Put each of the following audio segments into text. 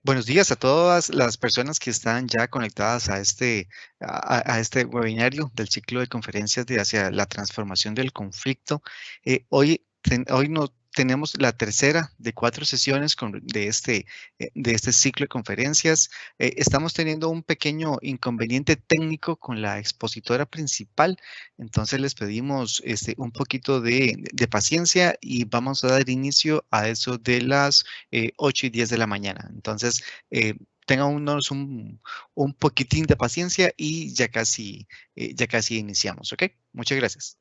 Buenos días a todas las personas que están ya conectadas a este webinario del ciclo de conferencias de hacia la transformación del conflicto. Hoy no tenemos la tercera de 4 sesiones de este ciclo de conferencias. Estamos teniendo un pequeño inconveniente técnico con la expositora principal, entonces les pedimos un poquito de paciencia y vamos a dar inicio a eso de las 8:10 de la mañana. Entonces, eh, tengan un poquitín de paciencia y ya casi iniciamos, ¿ok? Muchas gracias.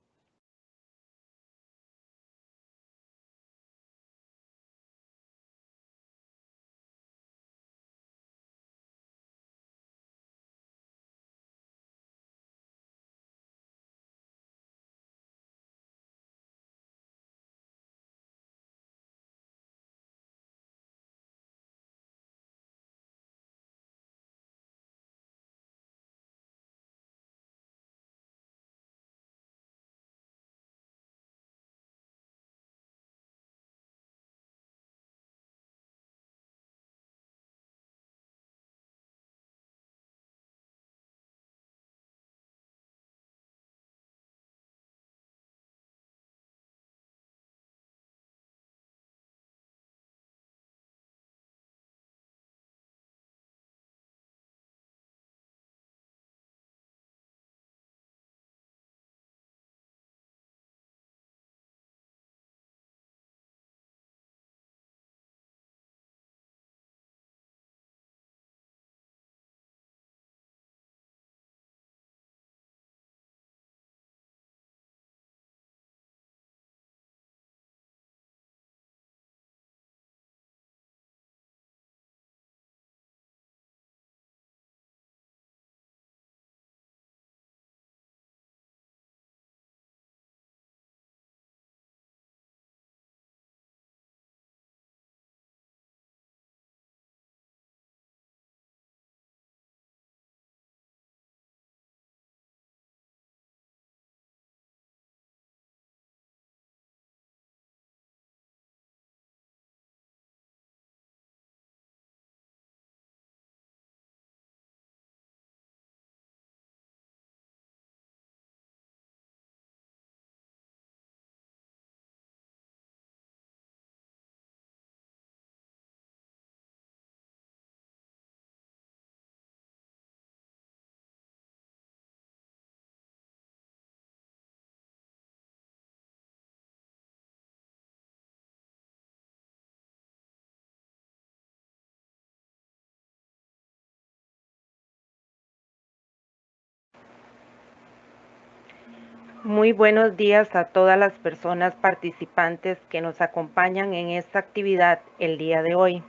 Muy buenos días a todas las personas participantes que nos acompañan en esta actividad el día de hoy.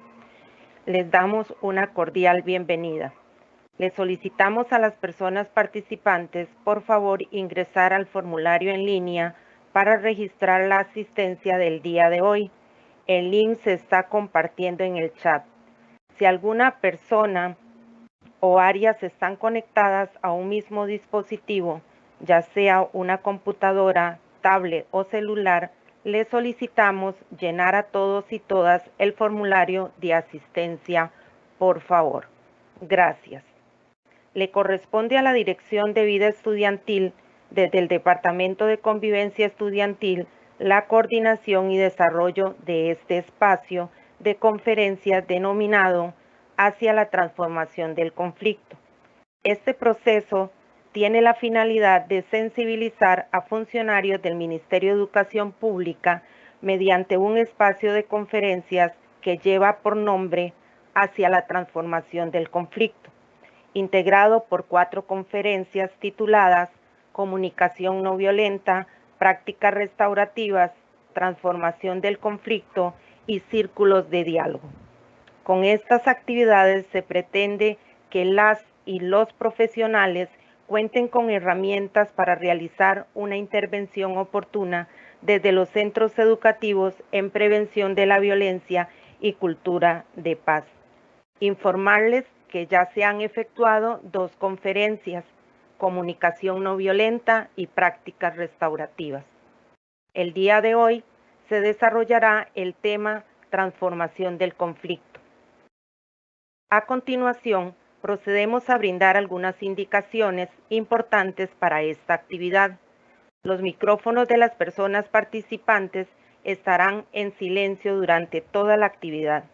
Les damos una cordial bienvenida. Les solicitamos a las personas participantes, por favor, ingresar al formulario en línea para registrar la asistencia del día de hoy. El link se está compartiendo en el chat. Si alguna persona o áreas están conectadas a un mismo dispositivo, ya sea una computadora, tablet o celular, les solicitamos llenar a todos y todas el formulario de asistencia, por favor. Gracias. Le corresponde a la Dirección de Vida Estudiantil, desde el Departamento de Convivencia Estudiantil, la coordinación y desarrollo de este espacio de conferencias denominado Hacia la transformación del conflicto. Este proceso tiene la finalidad de sensibilizar a funcionarios del Ministerio de Educación Pública mediante un espacio de conferencias que lleva por nombre Hacia la transformación del conflicto, integrado por 4 conferencias tituladas Comunicación no violenta, Prácticas restaurativas, Transformación del conflicto y Círculos de diálogo. Con estas actividades se pretende que las y los profesionales cuenten con herramientas para realizar una intervención oportuna desde los centros educativos en prevención de la violencia y cultura de paz. Informarles que ya se han efectuado 2 conferencias, Comunicación no violenta y Prácticas restaurativas. El día de hoy se desarrollará el tema Transformación del conflicto. A continuación, procedemos a brindar algunas indicaciones importantes para esta actividad. Los micrófonos de las personas participantes estarán en silencio durante toda la actividad.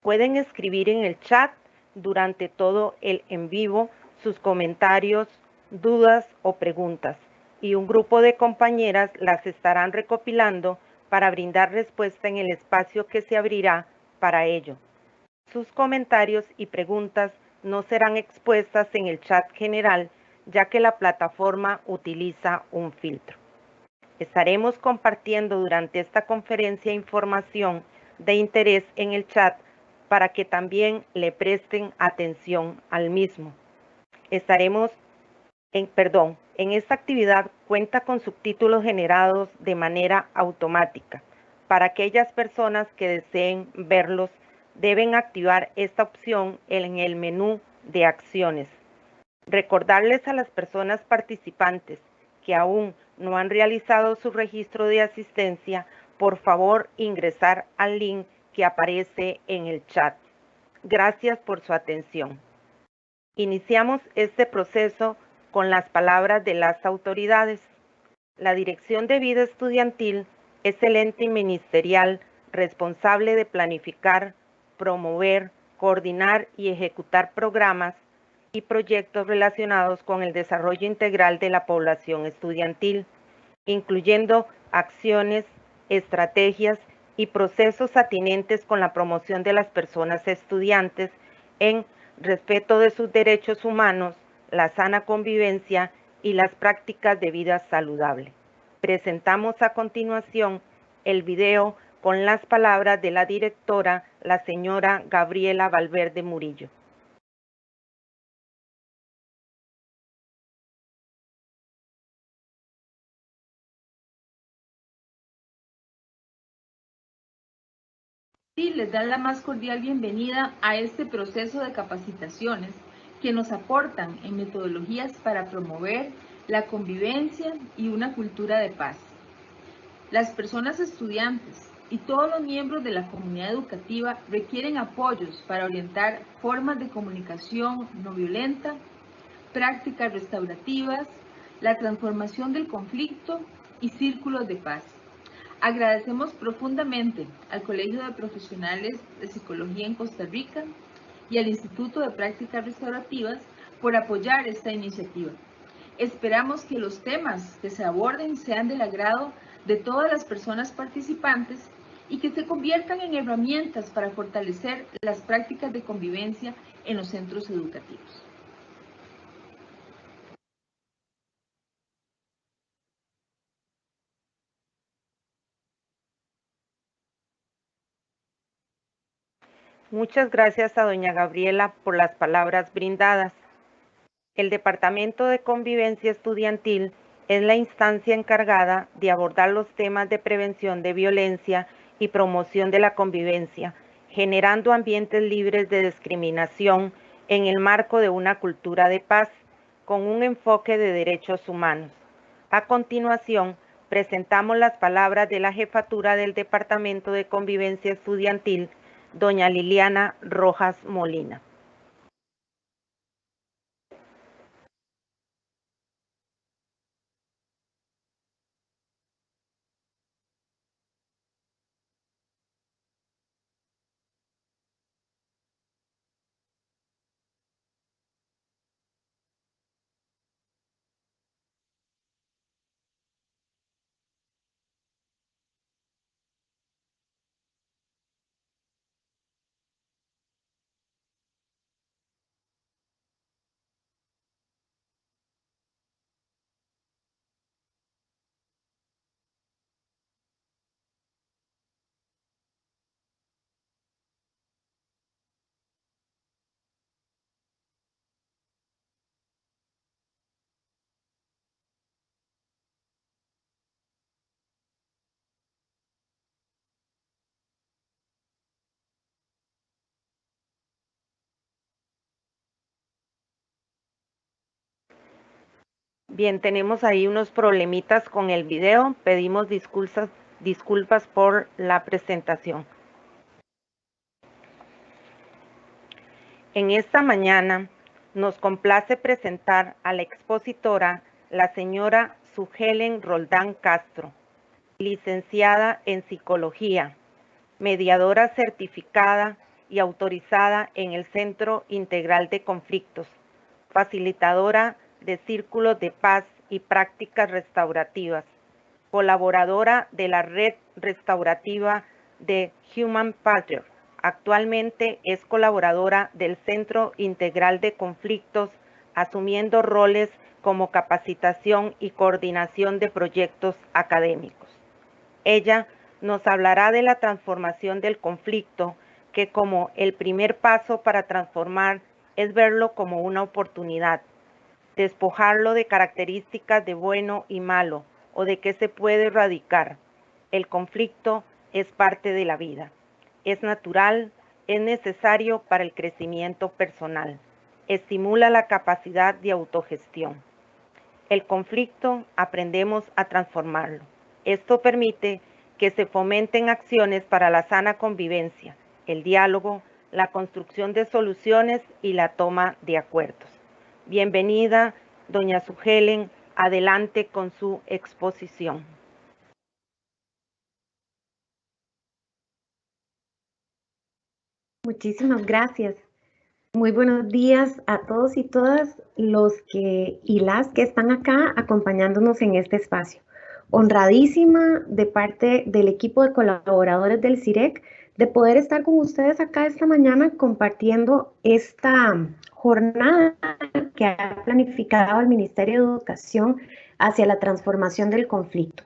Pueden escribir en el chat durante todo el en vivo sus comentarios, dudas o preguntas, y un grupo de compañeras las estarán recopilando para brindar respuesta en el espacio que se abrirá para ello. Sus comentarios y preguntas no serán expuestas en el chat general, ya que la plataforma utiliza un filtro. Estaremos compartiendo durante esta conferencia información de interés en el chat para que también le presten atención al mismo. En esta actividad cuenta con subtítulos generados de manera automática. Para aquellas personas que deseen verlos, deben activar esta opción en el menú de acciones. Recordarles a las personas participantes que aún no han realizado su registro de asistencia, por favor ingresar al link que aparece en el chat. Gracias por su atención. Iniciamos este proceso con las palabras de las autoridades. La Dirección de Vida Estudiantil es el ente ministerial responsable de planificar, promover, coordinar y ejecutar programas y proyectos relacionados con el desarrollo integral de la población estudiantil, incluyendo acciones, estrategias y procesos atinentes con la promoción de las personas estudiantes en respeto de sus derechos humanos, la sana convivencia y las prácticas de vida saludable. Presentamos a continuación el video con las palabras de la directora, la señora Gabriela Valverde Murillo. Sí, les dan la más cordial bienvenida a este proceso de capacitaciones que nos aportan en metodologías para promover la convivencia y una cultura de paz. Las personas estudiantes y todos los miembros de la comunidad educativa requieren apoyos para orientar formas de comunicación no violenta, prácticas restaurativas, la transformación del conflicto y círculos de paz. Agradecemos profundamente al Colegio de Profesionales de Psicología en Costa Rica y al Instituto de Prácticas Restaurativas por apoyar esta iniciativa. Esperamos que los temas que se aborden sean del agrado de todas las personas participantes y que se conviertan en herramientas para fortalecer las prácticas de convivencia en los centros educativos. Muchas gracias a doña Gabriela por las palabras brindadas. El Departamento de Convivencia Estudiantil es la instancia encargada de abordar los temas de prevención de violencia y promoción de la convivencia, generando ambientes libres de discriminación en el marco de una cultura de paz, con un enfoque de derechos humanos. A continuación, presentamos las palabras de la jefatura del Departamento de Convivencia Estudiantil, doña Liliana Rojas Molina. Bien, tenemos ahí unos problemitas con el video. Pedimos disculpas por la presentación. En esta mañana nos complace presentar a la expositora, la señora Sugelen Roldán Castro, licenciada en Psicología, mediadora certificada y autorizada en el Centro Integral de Conflictos, facilitadora de círculos de paz y prácticas restaurativas, colaboradora de la red restaurativa de Human Patriot. Actualmente es colaboradora del Centro Integral de Conflictos, asumiendo roles como capacitación y coordinación de proyectos académicos. Ella nos hablará de la transformación del conflicto, que como el primer paso para transformar es verlo como una oportunidad, despojarlo de características de bueno y malo o de que se puede erradicar. El conflicto es parte de la vida. Es natural, es necesario para el crecimiento personal. Estimula la capacidad de autogestión. El conflicto aprendemos a transformarlo. Esto permite que se fomenten acciones para la sana convivencia, el diálogo, la construcción de soluciones y la toma de acuerdos. Bienvenida, doña Sugelen, adelante con su exposición. Muchísimas gracias. Muy buenos días a todos y todas los que y las que están acá acompañándonos en este espacio. Honradísima de parte del equipo de colaboradores del CIREC de poder estar con ustedes acá esta mañana compartiendo esta jornada que ha planificado el Ministerio de Educación hacia la transformación del conflicto.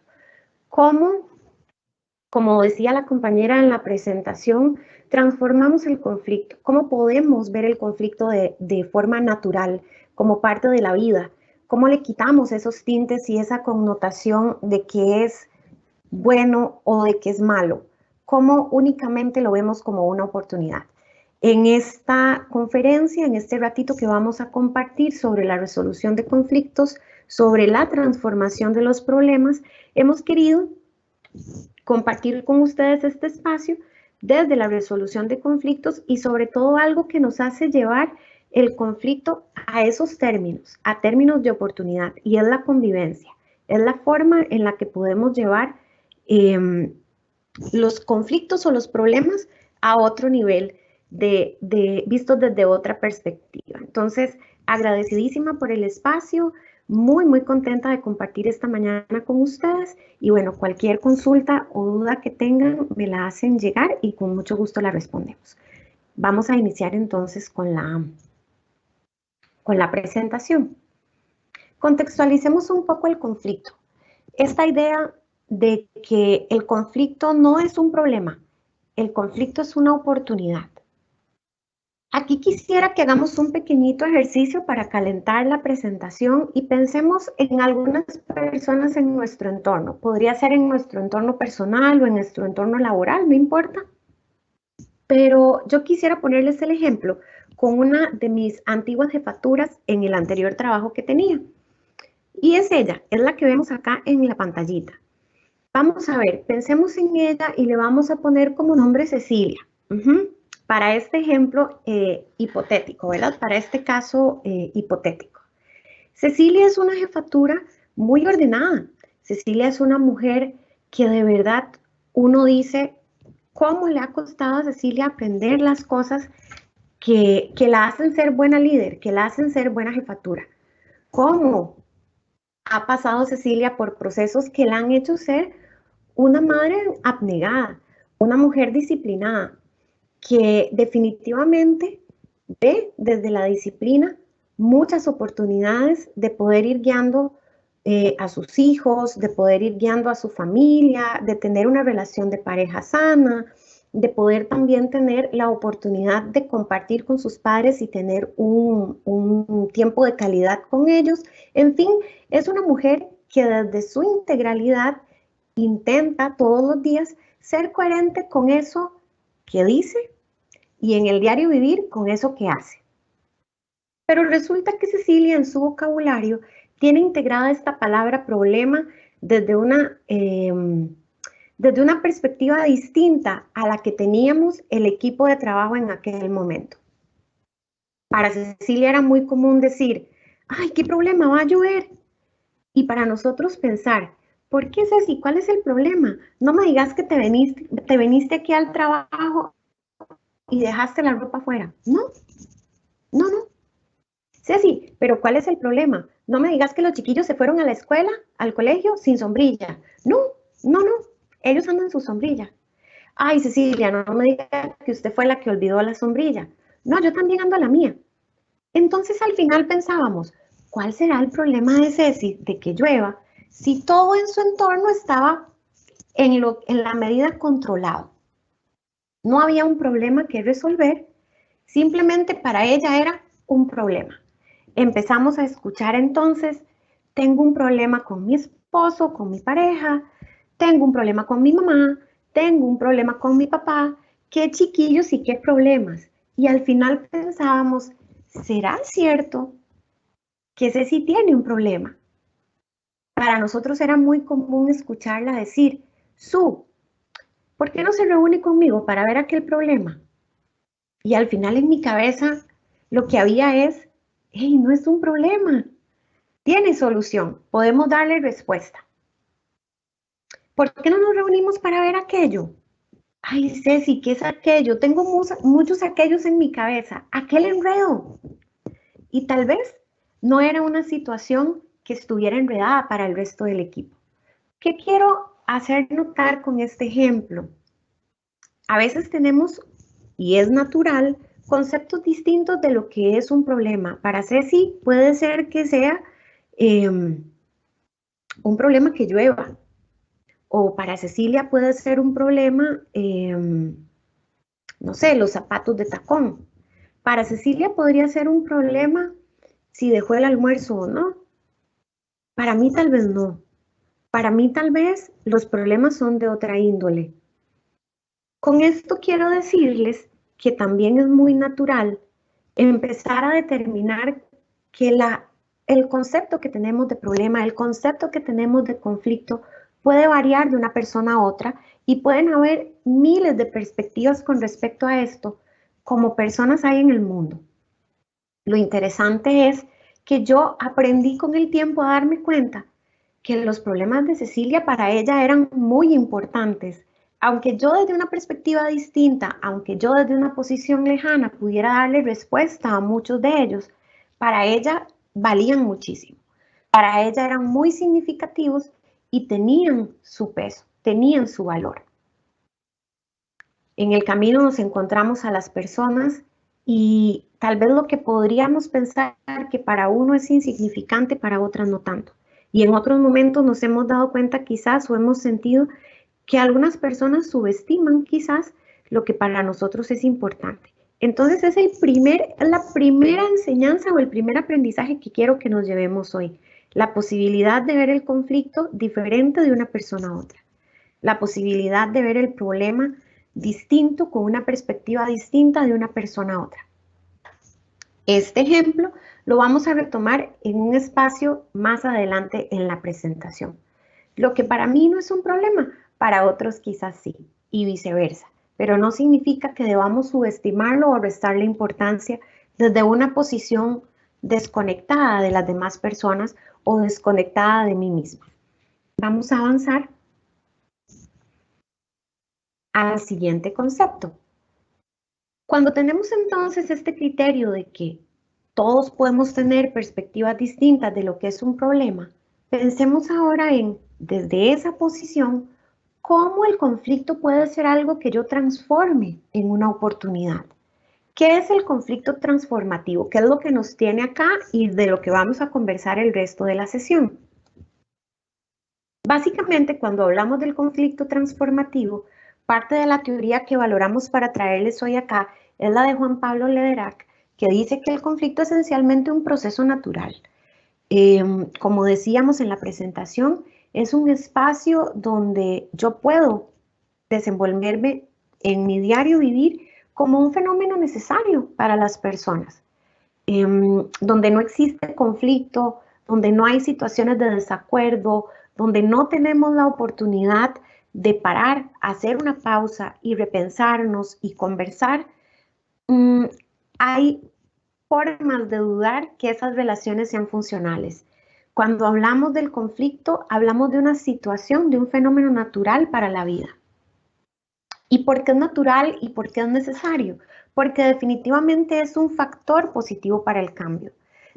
Como decía la compañera en la presentación, transformamos el conflicto. ¿Cómo podemos ver el conflicto de forma natural, como parte de la vida? ¿Cómo le quitamos esos tintes y esa connotación de que es bueno o de que es malo? ¿Cómo únicamente lo vemos como una oportunidad? En esta conferencia, en este ratito que vamos a compartir sobre la resolución de conflictos, sobre la transformación de los problemas, hemos querido compartir con ustedes este espacio desde la resolución de conflictos y sobre todo algo que nos hace llevar el conflicto a esos términos, a términos de oportunidad, y es la convivencia. Es la forma en la que podemos llevar los conflictos o los problemas a otro nivel, vistos desde otra perspectiva. Entonces, agradecidísima por el espacio, muy contenta de compartir esta mañana con ustedes y bueno, cualquier consulta o duda que tengan me la hacen llegar y con mucho gusto la respondemos. Vamos a iniciar entonces con la presentación. Contextualicemos un poco el conflicto. Esta idea de que el conflicto no es un problema, el conflicto es una oportunidad. Aquí quisiera que hagamos un pequeñito ejercicio para calentar la presentación y pensemos en algunas personas en nuestro entorno. Podría ser en nuestro entorno personal o en nuestro entorno laboral, no importa. Pero yo quisiera ponerles el ejemplo con una de mis antiguas jefaturas en el anterior trabajo que tenía. Y es ella, es la que vemos acá en la pantallita. Vamos a ver, pensemos en ella y le vamos a poner como nombre Cecilia. Para este ejemplo hipotético, ¿verdad? Para este caso hipotético. Cecilia es una jefatura muy ordenada. Cecilia es una mujer que de verdad uno dice, ¿cómo le ha costado a Cecilia aprender las cosas que la hacen ser buena líder, que la hacen ser buena jefatura? ¿Cómo ha pasado Cecilia por procesos que la han hecho ser una madre abnegada, una mujer disciplinada, que definitivamente ve desde la disciplina muchas oportunidades de poder ir guiando a sus hijos, de poder ir guiando a su familia, de tener una relación de pareja sana, de poder también tener la oportunidad de compartir con sus padres y tener un tiempo de calidad con ellos. En fin, es una mujer que desde su integralidad intenta todos los días ser coherente con eso que dice y en el diario vivir con eso que hace. Pero resulta que Cecilia en su vocabulario tiene integrada esta palabra problema desde una perspectiva distinta a la que teníamos el equipo de trabajo en aquel momento. Para Cecilia era muy común decir, ay, ¿qué problema? Va a llover. Y para nosotros pensar, ¿por qué Ceci? ¿Cuál es el problema? No me digas que te viniste aquí al trabajo y dejaste la ropa afuera. No, no, no. Ceci, pero ¿cuál es el problema? No me digas que los chiquillos se fueron a la escuela, al colegio, sin sombrilla. No, no, no. Ellos andan su sombrilla. Ay, Cecilia, no me diga que usted fue la que olvidó la sombrilla. No, yo también ando a la mía. Entonces al final pensábamos, ¿cuál será el problema de Ceci de que llueva si todo en su entorno estaba en la medida controlado? No había un problema que resolver, simplemente para ella era un problema. Empezamos a escuchar entonces, tengo un problema con mi esposo, con mi pareja, tengo un problema con mi mamá, tengo un problema con mi papá, qué chiquillos y qué problemas. Y al final pensábamos, ¿será cierto que Ceci tiene un problema? Para nosotros era muy común escucharla decir, Su, ¿por qué no se reúne conmigo para ver aquel problema? Y al final en mi cabeza lo que había es, hey, no es un problema, tiene solución, podemos darle respuesta. ¿Por qué no nos reunimos para ver aquello? Ay, Ceci, ¿qué es aquello? Tengo muchos aquellos en mi cabeza, aquel enredo. Y tal vez no era una situación que estuviera enredada para el resto del equipo. ¿Qué quiero hacer notar con este ejemplo? A veces tenemos, y es natural, conceptos distintos de lo que es un problema. Para Ceci puede ser que sea un problema que llueva, o para Cecilia puede ser un problema, no sé, los zapatos de tacón. Para Cecilia podría ser un problema si dejó el almuerzo o no. Para mí tal vez no. Para mí tal vez los problemas son de otra índole. Con esto quiero decirles que también es muy natural empezar a determinar que el concepto que tenemos de problema, el concepto que tenemos de conflicto puede variar de una persona a otra y pueden haber miles de perspectivas con respecto a esto como personas hay en el mundo. Lo interesante es que yo aprendí con el tiempo a darme cuenta que los problemas de Cecilia para ella eran muy importantes. Aunque yo desde una perspectiva distinta, aunque yo desde una posición lejana pudiera darle respuesta a muchos de ellos, para ella valían muchísimo. Para ella eran muy significativos y tenían su peso, tenían su valor. En el camino nos encontramos a las personas y tal vez lo que podríamos pensar que para uno es insignificante, para otras no tanto. Y en otros momentos nos hemos dado cuenta quizás o hemos sentido que algunas personas subestiman quizás lo que para nosotros es importante. Entonces es la primera enseñanza o el primer aprendizaje que quiero que nos llevemos hoy. La posibilidad de ver el conflicto diferente de una persona a otra. La posibilidad de ver el problema distinto, con una perspectiva distinta de una persona a otra. Este ejemplo lo vamos a retomar en un espacio más adelante en la presentación. Lo que para mí no es un problema, para otros quizás sí, y viceversa, pero no significa que debamos subestimarlo o restarle importancia desde una posición desconectada de las demás personas o desconectada de mí misma. Vamos a avanzar al siguiente concepto. Cuando tenemos entonces este criterio de que todos podemos tener perspectivas distintas de lo que es un problema, pensemos ahora en, desde esa posición, cómo el conflicto puede ser algo que yo transforme en una oportunidad. ¿Qué es el conflicto transformativo? ¿Qué es lo que nos tiene acá y de lo que vamos a conversar el resto de la sesión? Básicamente, cuando hablamos del conflicto transformativo, parte de la teoría que valoramos para traerles hoy acá es la de Juan Pablo Lederach, que dice que el conflicto es esencialmente un proceso natural. Como decíamos en la presentación, es un espacio donde yo puedo desenvolverme en mi diario vivir como un fenómeno necesario para las personas, donde no existe conflicto, donde no hay situaciones de desacuerdo, donde no tenemos la oportunidad de parar, hacer una pausa y repensarnos y conversar, hay formas de dudar que esas relaciones sean funcionales. Cuando hablamos del conflicto, hablamos de una situación, de un fenómeno natural para la vida. ¿Y por qué es natural y por qué es necesario? Porque definitivamente es un factor positivo para el cambio.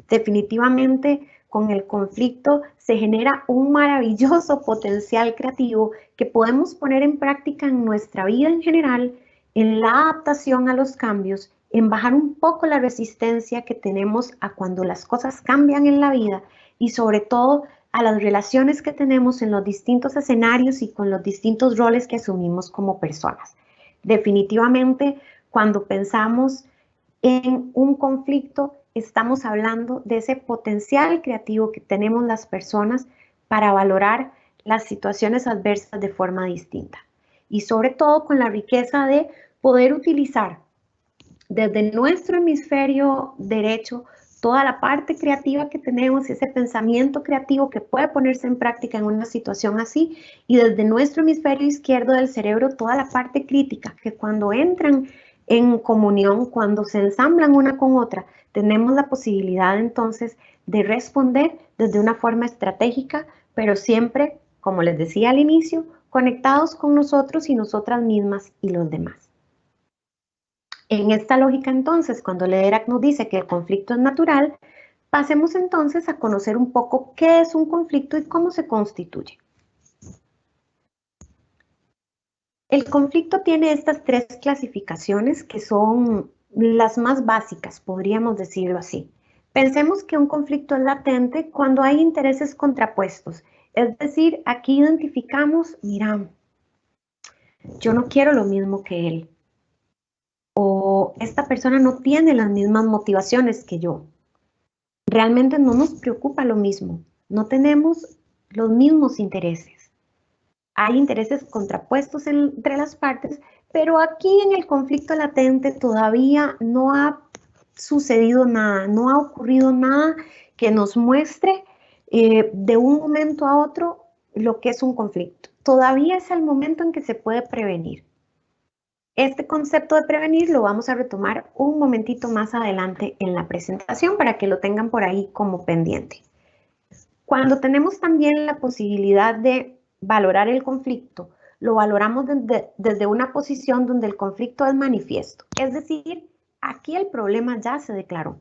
Definitivamente con el conflicto se genera un maravilloso potencial creativo que podemos poner en práctica en nuestra vida en general, en la adaptación a los cambios, en bajar un poco la resistencia que tenemos a cuando las cosas cambian en la vida y sobre todo a las relaciones que tenemos en los distintos escenarios y con los distintos roles que asumimos como personas. Definitivamente, cuando pensamos en un conflicto, estamos hablando de ese potencial creativo que tenemos las personas para valorar las situaciones adversas de forma distinta. Y sobre todo con la riqueza de poder utilizar desde nuestro hemisferio derecho toda la parte creativa que tenemos, ese pensamiento creativo que puede ponerse en práctica en una situación así, y desde nuestro hemisferio izquierdo del cerebro toda la parte crítica, que cuando entran en comunión, cuando se ensamblan una con otra, tenemos la posibilidad entonces de responder desde una forma estratégica, pero siempre, como les decía al inicio, conectados con nosotros y nosotras mismas y los demás. En esta lógica, entonces, cuando Lederach nos dice que el conflicto es natural, pasemos entonces a conocer un poco qué es un conflicto y cómo se constituye. El conflicto tiene estas tres clasificaciones que son las más básicas, podríamos decirlo así. Pensemos que un conflicto es latente cuando hay intereses contrapuestos. Es decir, aquí identificamos, mira, yo no quiero lo mismo que él. O esta persona no tiene las mismas motivaciones que yo. Realmente no nos preocupa lo mismo. No tenemos los mismos intereses. Hay intereses contrapuestos entre las partes, pero aquí en el conflicto latente todavía no ha sucedido nada, no ha ocurrido nada que nos muestre de un momento a otro lo que es un conflicto. Todavía es el momento en que se puede prevenir. Este concepto de prevenir lo vamos a retomar un momentito más adelante en la presentación para que lo tengan por ahí como pendiente. Cuando tenemos también la posibilidad de valorar el conflicto, lo valoramos desde una posición donde el conflicto es manifiesto. Es decir, aquí el problema ya se declaró.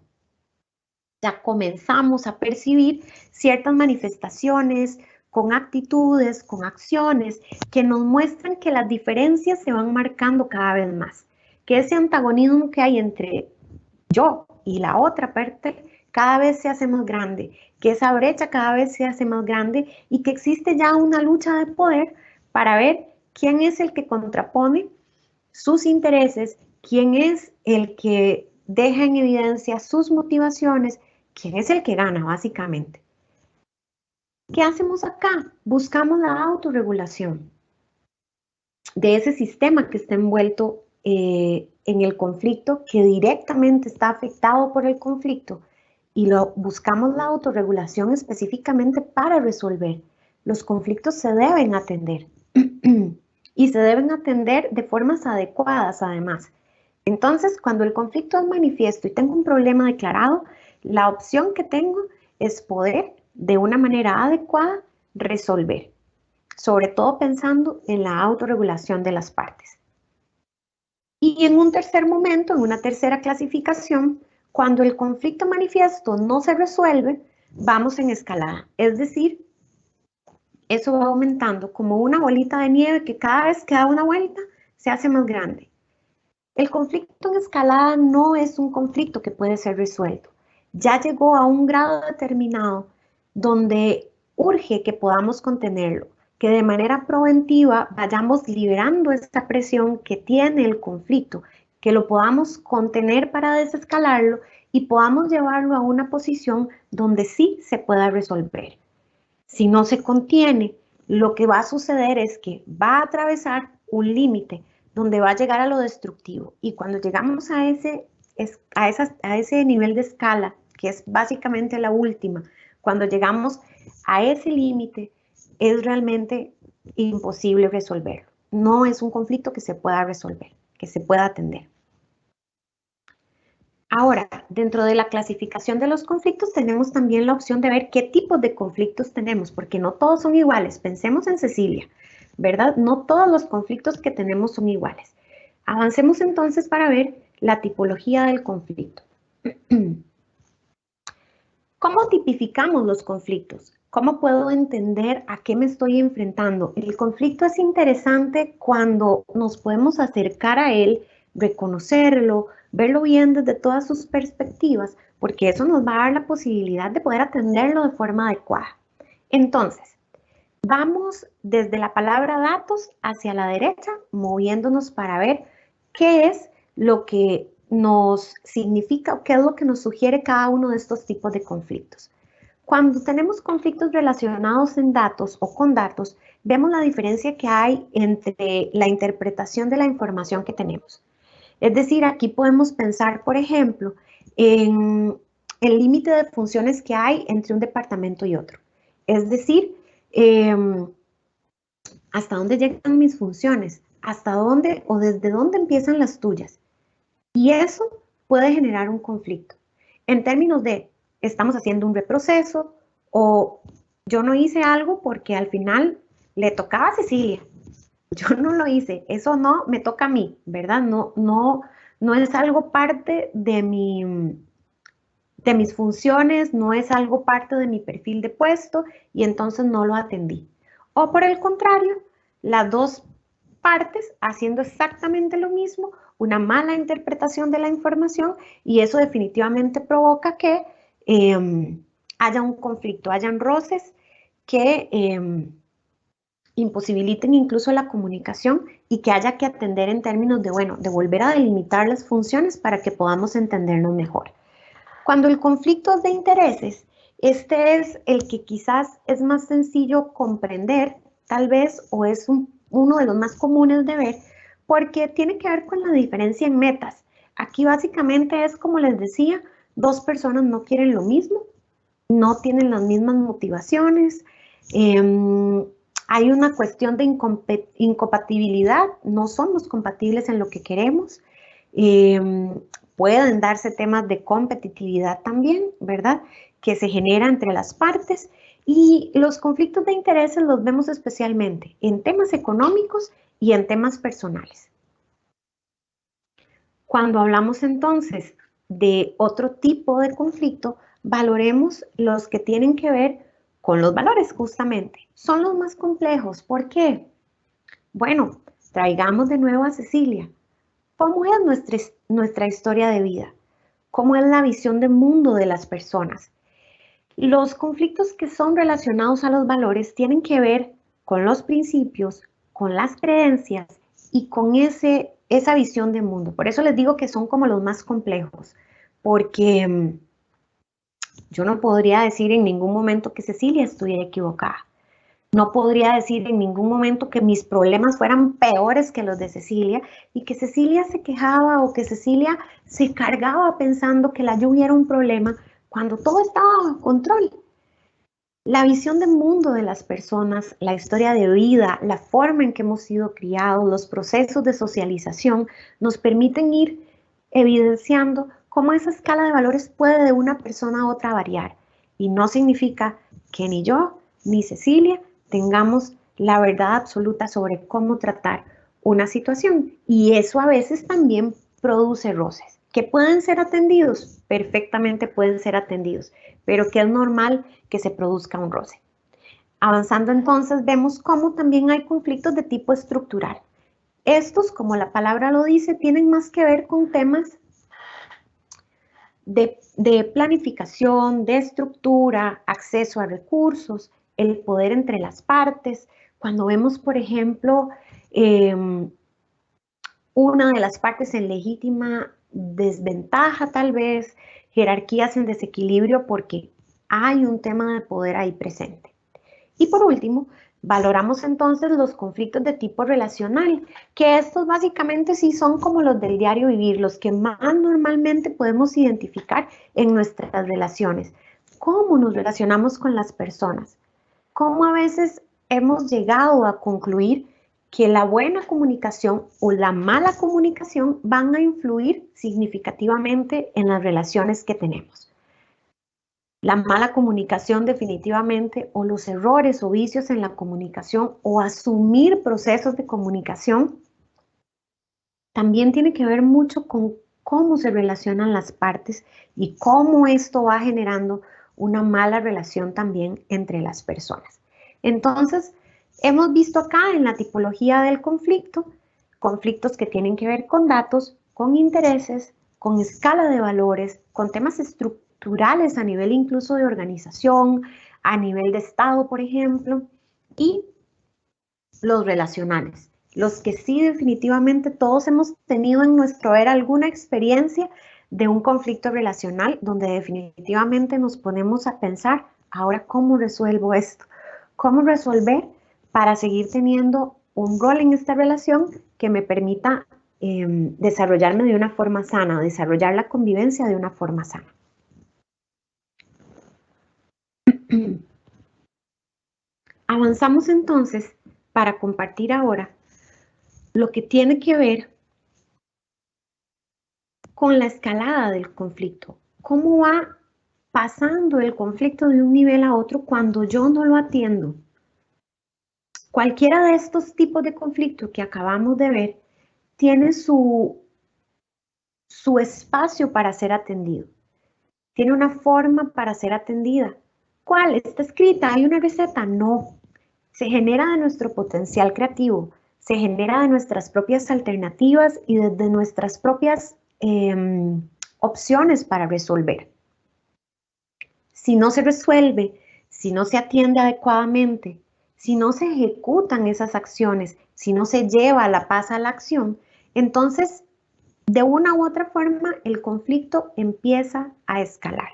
Ya comenzamos a percibir ciertas manifestaciones, con actitudes, con acciones que nos muestran que las diferencias se van marcando cada vez más, que ese antagonismo que hay entre yo y la otra parte cada vez se hace más grande, que esa brecha cada vez se hace más grande y que existe ya una lucha de poder para ver quién es el que contrapone sus intereses, quién es el que deja en evidencia sus motivaciones, quién es el que gana básicamente. ¿Qué hacemos acá? Buscamos la autorregulación de ese sistema que está envuelto en el conflicto, que directamente está afectado por el conflicto, y buscamos la autorregulación específicamente para resolver. Los conflictos se deben atender y se deben atender de formas adecuadas además. Entonces, cuando el conflicto es manifiesto y tengo un problema declarado, la opción que tengo es poder de una manera adecuada resolver, sobre todo pensando en la autorregulación de las partes. Y en un tercer momento, en una tercera clasificación, cuando el conflicto manifiesto no se resuelve, vamos en escalada. Es decir, eso va aumentando como una bolita de nieve que cada vez que da una vuelta se hace más grande. El conflicto en escalada no es un conflicto que puede ser resuelto. Ya llegó a un grado determinado donde urge que podamos contenerlo, que de manera preventiva vayamos liberando esta presión que tiene el conflicto, que lo podamos contener para desescalarlo y podamos llevarlo a una posición donde sí se pueda resolver. Si no se contiene, lo que va a suceder es que va a atravesar un límite donde va a llegar a lo destructivo. Y cuando llegamos a ese nivel de escala, que es básicamente la última, cuando llegamos a ese límite, es realmente imposible resolverlo. No es un conflicto que se pueda resolver, que se pueda atender. Ahora, dentro de la clasificación de los conflictos tenemos también la opción de ver qué tipos de conflictos tenemos, porque no todos son iguales. Pensemos en Cecilia, ¿verdad? No todos los conflictos que tenemos son iguales. Avancemos entonces para ver la tipología del conflicto. ¿Cómo tipificamos los conflictos? ¿Cómo puedo entender a qué me estoy enfrentando? El conflicto es interesante cuando nos podemos acercar a él, reconocerlo, verlo bien desde todas sus perspectivas, porque eso nos va a dar la posibilidad de poder atenderlo de forma adecuada. Entonces, vamos desde la palabra datos hacia la derecha, moviéndonos para ver qué es lo que nos significa o qué es lo que nos sugiere cada uno de estos tipos de conflictos. Cuando tenemos conflictos relacionados en datos o con datos, vemos la diferencia que hay entre la interpretación de la información que tenemos. Es decir, aquí podemos pensar, por ejemplo, en el límite de funciones que hay entre un departamento y otro. Es decir, ¿hasta dónde llegan mis funciones? ¿Hasta dónde o desde dónde empiezan las tuyas? Y eso puede generar un conflicto. En términos de, estamos haciendo un reproceso o yo no hice algo porque al final le tocaba a Cecilia. Yo no lo hice, eso no me toca a mí, ¿verdad? No es algo parte de mis funciones, no es algo parte de mi perfil de puesto y entonces no lo atendí. O por el contrario, las dos partes haciendo exactamente lo mismo, una mala interpretación de la información y eso definitivamente provoca que haya un conflicto, hayan roces que imposibiliten incluso la comunicación y que haya que atender en términos de, bueno, de volver a delimitar las funciones para que podamos entendernos mejor. Cuando el conflicto es de intereses, este es el que quizás es más sencillo comprender, tal vez, o es uno de los más comunes de ver, porque tiene que ver con la diferencia en metas. Aquí básicamente es, como les decía, dos personas no quieren lo mismo, no tienen las mismas motivaciones, hay una cuestión de incompatibilidad, no somos compatibles en lo que queremos, pueden darse temas de competitividad también, ¿verdad? Que se genera entre las partes y los conflictos de intereses los vemos especialmente en temas económicos y en temas personales. Cuando hablamos entonces de otro tipo de conflicto, valoremos los que tienen que ver con los valores justamente. Son los más complejos. ¿Por qué? Bueno, traigamos de nuevo a Cecilia. ¿Cómo es nuestra historia de vida? ¿Cómo es la visión de mundo de las personas? Los conflictos que son relacionados a los valores tienen que ver con los principios, con las creencias y con esa visión de mundo. Por eso les digo que son como los más complejos, porque yo no podría decir en ningún momento que Cecilia estuviera equivocada. No podría decir en ningún momento que mis problemas fueran peores que los de Cecilia y que Cecilia se quejaba o que Cecilia se cargaba pensando que la lluvia era un problema cuando todo estaba bajo control. La visión del mundo de las personas, la historia de vida, la forma en que hemos sido criados, los procesos de socialización nos permiten ir evidenciando cómo esa escala de valores puede de una persona a otra variar. Y no significa que ni yo ni Cecilia tengamos la verdad absoluta sobre cómo tratar una situación. Y eso a veces también produce roces. ¿Que pueden ser atendidos? Perfectamente pueden ser atendidos, pero que es normal que se produzca un roce. Avanzando entonces, vemos cómo también hay conflictos de tipo estructural. Estos, como la palabra lo dice, tienen más que ver con temas de planificación, de estructura, acceso a recursos, el poder entre las partes. Cuando vemos, por ejemplo, una de las partes en legítima desventaja tal vez, jerarquías en desequilibrio porque hay un tema de poder ahí presente. Y por último, valoramos entonces los conflictos de tipo relacional, que estos básicamente sí son como los del diario vivir, los que más normalmente podemos identificar en nuestras relaciones. ¿Cómo nos relacionamos con las personas? ¿Cómo a veces hemos llegado a concluir que la buena comunicación o la mala comunicación van a influir significativamente en las relaciones que tenemos. La mala comunicación definitivamente, o los errores o vicios en la comunicación, o asumir procesos de comunicación, también tiene que ver mucho con cómo se relacionan las partes y cómo esto va generando una mala relación también entre las personas. Entonces, hemos visto acá en la tipología del conflicto, conflictos que tienen que ver con datos, con intereses, con escala de valores, con temas estructurales a nivel incluso de organización, a nivel de Estado, por ejemplo, y los relacionales. Los que sí definitivamente todos hemos tenido en nuestro ver alguna experiencia de un conflicto relacional donde definitivamente nos ponemos a pensar, ahora cómo resuelvo esto, cómo resolver para seguir teniendo un rol en esta relación que me permita desarrollarme de una forma sana, desarrollar la convivencia de una forma sana. Avanzamos entonces para compartir ahora lo que tiene que ver con la escalada del conflicto. ¿Cómo va pasando el conflicto de un nivel a otro cuando yo no lo atiendo? Cualquiera de estos tipos de conflicto que acabamos de ver tiene su espacio para ser atendido. Tiene una forma para ser atendida. ¿Cuál? ¿Está escrita? ¿Hay una receta? No. Se genera de nuestro potencial creativo, se genera de nuestras propias alternativas y desde nuestras propias opciones para resolver. Si no se resuelve, si no se atiende adecuadamente, si no se ejecutan esas acciones, si no se lleva la paz a la acción, entonces de una u otra forma el conflicto empieza a escalar.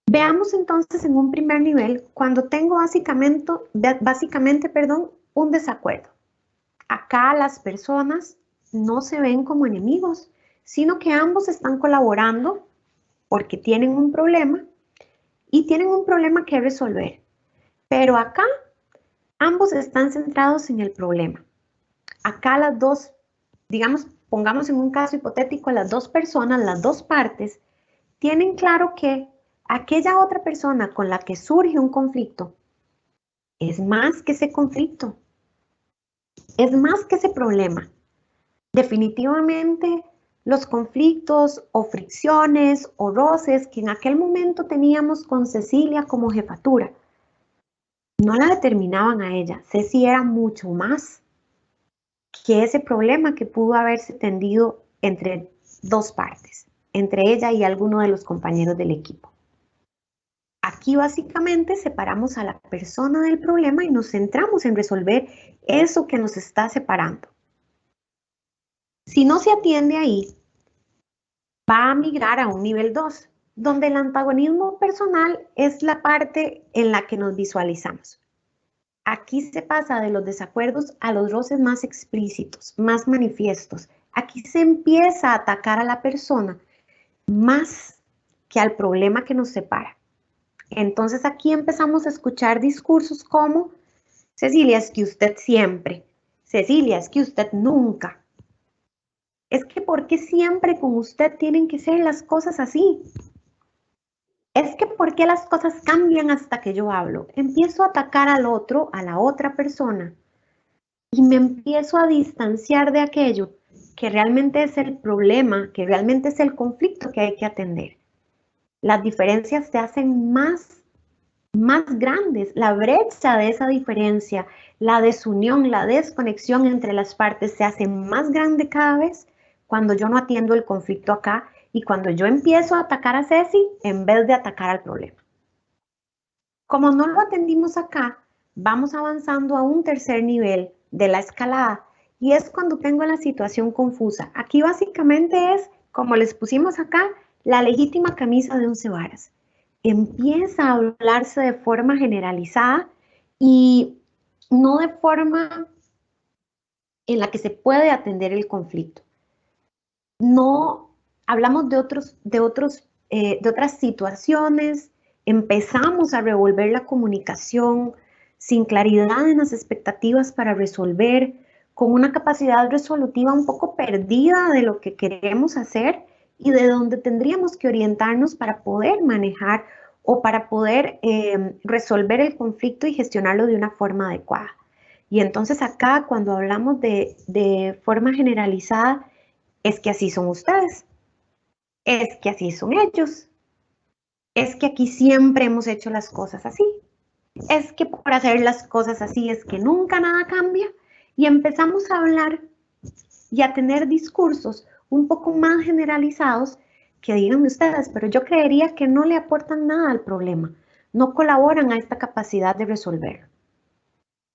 Veamos entonces en un primer nivel cuando tengo básicamente un desacuerdo. Acá las personas no se ven como enemigos, sino que ambos están colaborando porque tienen un problema y tienen un problema que resolver. Pero acá ambos están centrados en el problema. Acá las dos, digamos, pongamos en un caso hipotético, las dos personas, las dos partes, tienen claro que aquella otra persona con la que surge un conflicto es más que ese conflicto, es más que ese problema. Definitivamente los conflictos o fricciones o roces que en aquel momento teníamos con Cecilia como jefatura no la determinaban a ella. Ceci era mucho más que ese problema que pudo haberse tendido entre dos partes, entre ella y alguno de los compañeros del equipo. Aquí básicamente separamos a la persona del problema y nos centramos en resolver eso que nos está separando. Si no se atiende ahí, va a migrar a un nivel 2, donde el antagonismo personal es la parte en la que nos visualizamos. Aquí se pasa de los desacuerdos a los roces más explícitos, más manifiestos. Aquí se empieza a atacar a la persona más que al problema que nos separa. Entonces aquí empezamos a escuchar discursos como: Cecilia, es que usted siempre. Cecilia, es que usted nunca. Es que ¿por qué siempre con usted tienen que ser las cosas así? Es que ¿por qué las cosas cambian hasta que yo hablo? Empiezo a atacar al otro, a la otra persona, y me empiezo a distanciar de aquello que realmente es el problema, que realmente es el conflicto que hay que atender. Las diferencias se hacen más grandes, la brecha de esa diferencia, la desunión, la desconexión entre las partes se hace más grande cada vez cuando yo no atiendo el conflicto acá y cuando yo empiezo a atacar a Ceci en vez de atacar al problema. Como no lo atendimos acá, vamos avanzando a un tercer nivel de la escalada y es cuando tengo la situación confusa. Aquí básicamente es, como les pusimos acá, la legítima camisa de 11 varas. Empieza a hablarse de forma generalizada y no de forma en la que se puede atender el conflicto. No hablamos de otras situaciones, empezamos a revolver la comunicación, sin claridad en las expectativas para resolver, con una capacidad resolutiva un poco perdida de lo que queremos hacer y de dónde tendríamos que orientarnos para poder manejar o para poder resolver el conflicto y gestionarlo de una forma adecuada. Y entonces acá, cuando hablamos de forma generalizada, es que así son ustedes, es que así son ellos, es que aquí siempre hemos hecho las cosas así, es que por hacer las cosas así es que nunca nada cambia, y empezamos a hablar y a tener discursos un poco más generalizados que digan ustedes, pero yo creería que no le aportan nada al problema, no colaboran a esta capacidad de resolverlo,